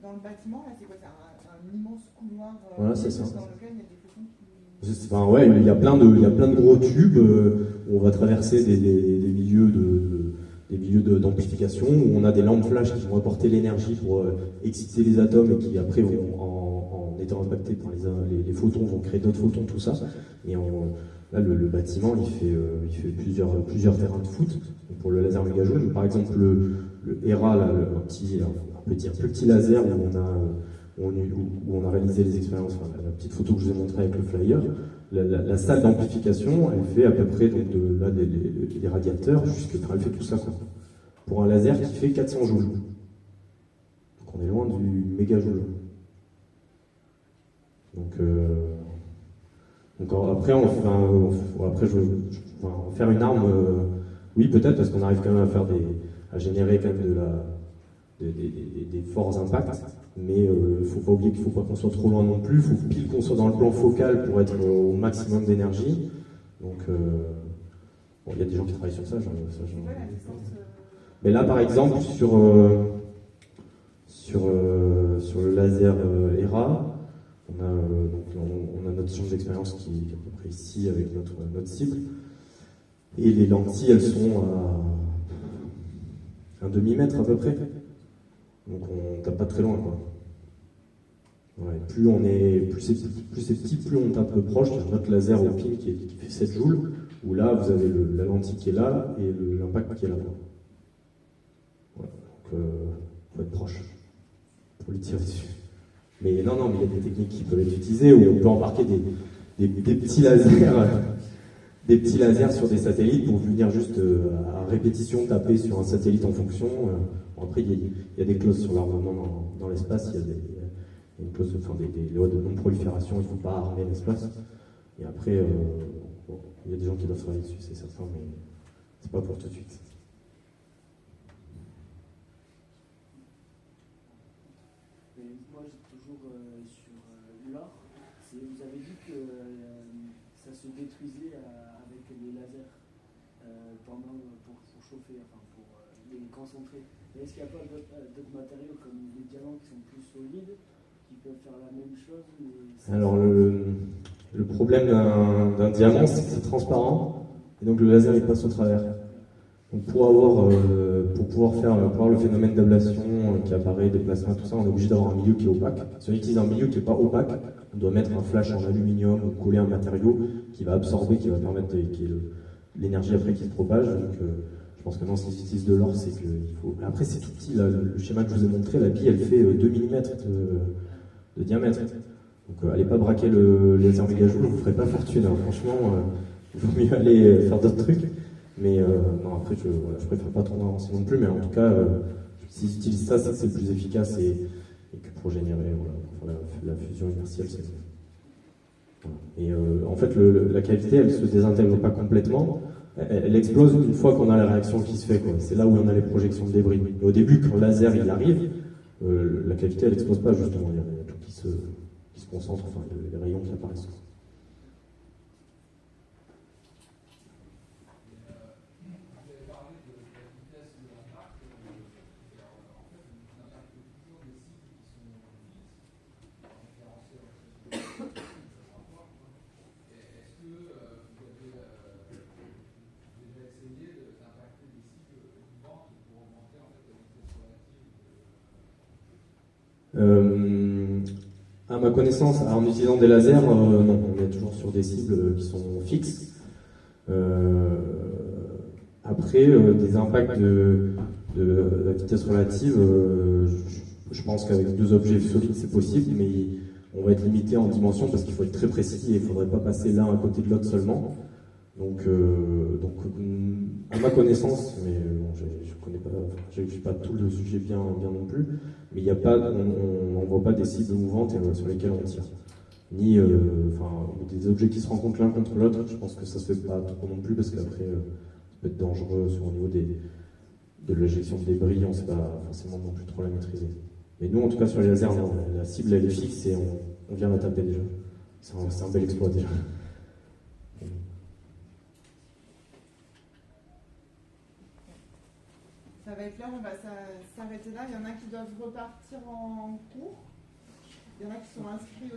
dans le bâtiment, là, c'est quoi? C'est un immense couloir voilà, c'est ça. Dans lequel il y a des photons qui... il y a plein de gros tubes où on va traverser des milieux d'amplification, où on a des lampes flash qui vont apporter l'énergie pour exciter les atomes et qui après vont, en étant impactés par les photons, vont créer d'autres photons, tout ça. Et Là, le bâtiment, il fait plusieurs terrains de foot pour le laser méga-joule. Par exemple, le ERA, là, un plus petit laser où on a réalisé les expériences, enfin, la petite photo que je vous ai montrée avec le flyer, la salle d'amplification, elle fait à peu près donc, des radiateurs, elle fait tout ça quoi. Pour un laser qui fait 400 joules. Donc on est loin du méga-joule. Donc après, je vais faire une arme, oui peut-être, parce qu'on arrive quand même à générer quand même des forts impacts, mais il ne faut pas oublier qu'il ne faut pas qu'on soit trop loin non plus, il faut pile qu'on soit dans le plan focal pour être au maximum d'énergie. Donc il y a des gens qui travaillent sur ça. Mais là par exemple sur le laser ERA, on a notre champ d'expérience qui est à peu près ici avec notre cible. Et les lentilles, elles sont à un demi-mètre à peu près. Donc on tape pas très loin quoi. Ouais, plus c'est petit, plus on tape peu proche. Il y a notre laser au pin qui fait 7 joules, où là vous avez la lentille qui est là et l'impact qui est là. Voilà, donc faut être proche pour lui tirer dessus. Mais non, mais il y a des techniques qui peuvent être utilisées où on peut embarquer des petits lasers sur des satellites pour venir juste à répétition taper sur un satellite en fonction. Après, il y a des clauses sur l'armement dans l'espace, il y a une clause, des lois de non-prolifération, il ne faut pas armer l'espace. Et après, il y a des gens qui doivent travailler dessus, c'est certain, mais c'est pas pour tout de suite. Moi, j'ai toujours sur l'or, vous avez dit que ça se détruisait avec les lasers pour chauffer, enfin pour les concentrer. Mais est-ce qu'il n'y a pas d'autres matériaux comme les diamants qui sont plus solides, qui peuvent faire la même chose Alors le problème d'un diamant, c'est que c'est transparent, et donc le laser il passe au travers. Donc pour avoir le phénomène d'ablation qui apparaît, des plasmas, tout ça, on est obligé d'avoir un milieu qui est opaque. Si on utilise un milieu qui n'est pas opaque, on doit mettre un flash en aluminium ou coller un matériau qui va absorber, qui va permettre qu'il y ait l'énergie après qui se propage. Donc je pense que non, s'ils utilisent de l'or, c'est qu'il faut. Après c'est tout petit, là, le schéma que je vous ai montré, la bille elle fait 2 mm de diamètre. Donc allez pas braquer le laser méga-joule, vous ne ferez pas fortune. Hein. Franchement, il vaut mieux aller faire d'autres trucs. Mais non, après, je préfère pas trop m'avancer non plus, mais en tout cas, s'ils utilisent ça, c'est le plus efficace et que pour générer la fusion inertielle, c'est ça. Voilà. Et en fait, la cavité, elle se désintègre pas complètement, elle explose une fois qu'on a la réaction qui se fait. C'est là où on a les projections de débris. Mais au début, quand le laser il arrive, la cavité, elle explose pas justement, il y a tout qui se concentre, enfin, les rayons qui apparaissent. À ma connaissance, en utilisant des lasers, non, on est toujours sur des cibles qui sont fixes. Après, des impacts de la vitesse relative, je pense qu'avec 2 objets solides c'est possible, mais on va être limité en dimension parce qu'il faut être très précis et il ne faudrait pas passer l'un à côté de l'autre seulement. Donc à ma connaissance, mais je connais pas, je suis pas tout le sujet bien non plus, mais il y a pas, on voit pas des cibles mouvantes sur lesquelles on tire, ni des objets qui se rencontrent l'un contre l'autre. Je pense que ça se fait pas trop non plus parce qu'après ça peut être dangereux au niveau de l'éjection de débris, on sait pas forcément non plus trop la maîtriser. Mais nous, en tout cas sur les lasers, non, la cible elle est fixe et on vient la taper déjà. C'est un bel exploit déjà. Ça va être là, on va s'arrêter là. Il y en a qui doivent repartir en cours. Il y en a qui sont inscrits aussi.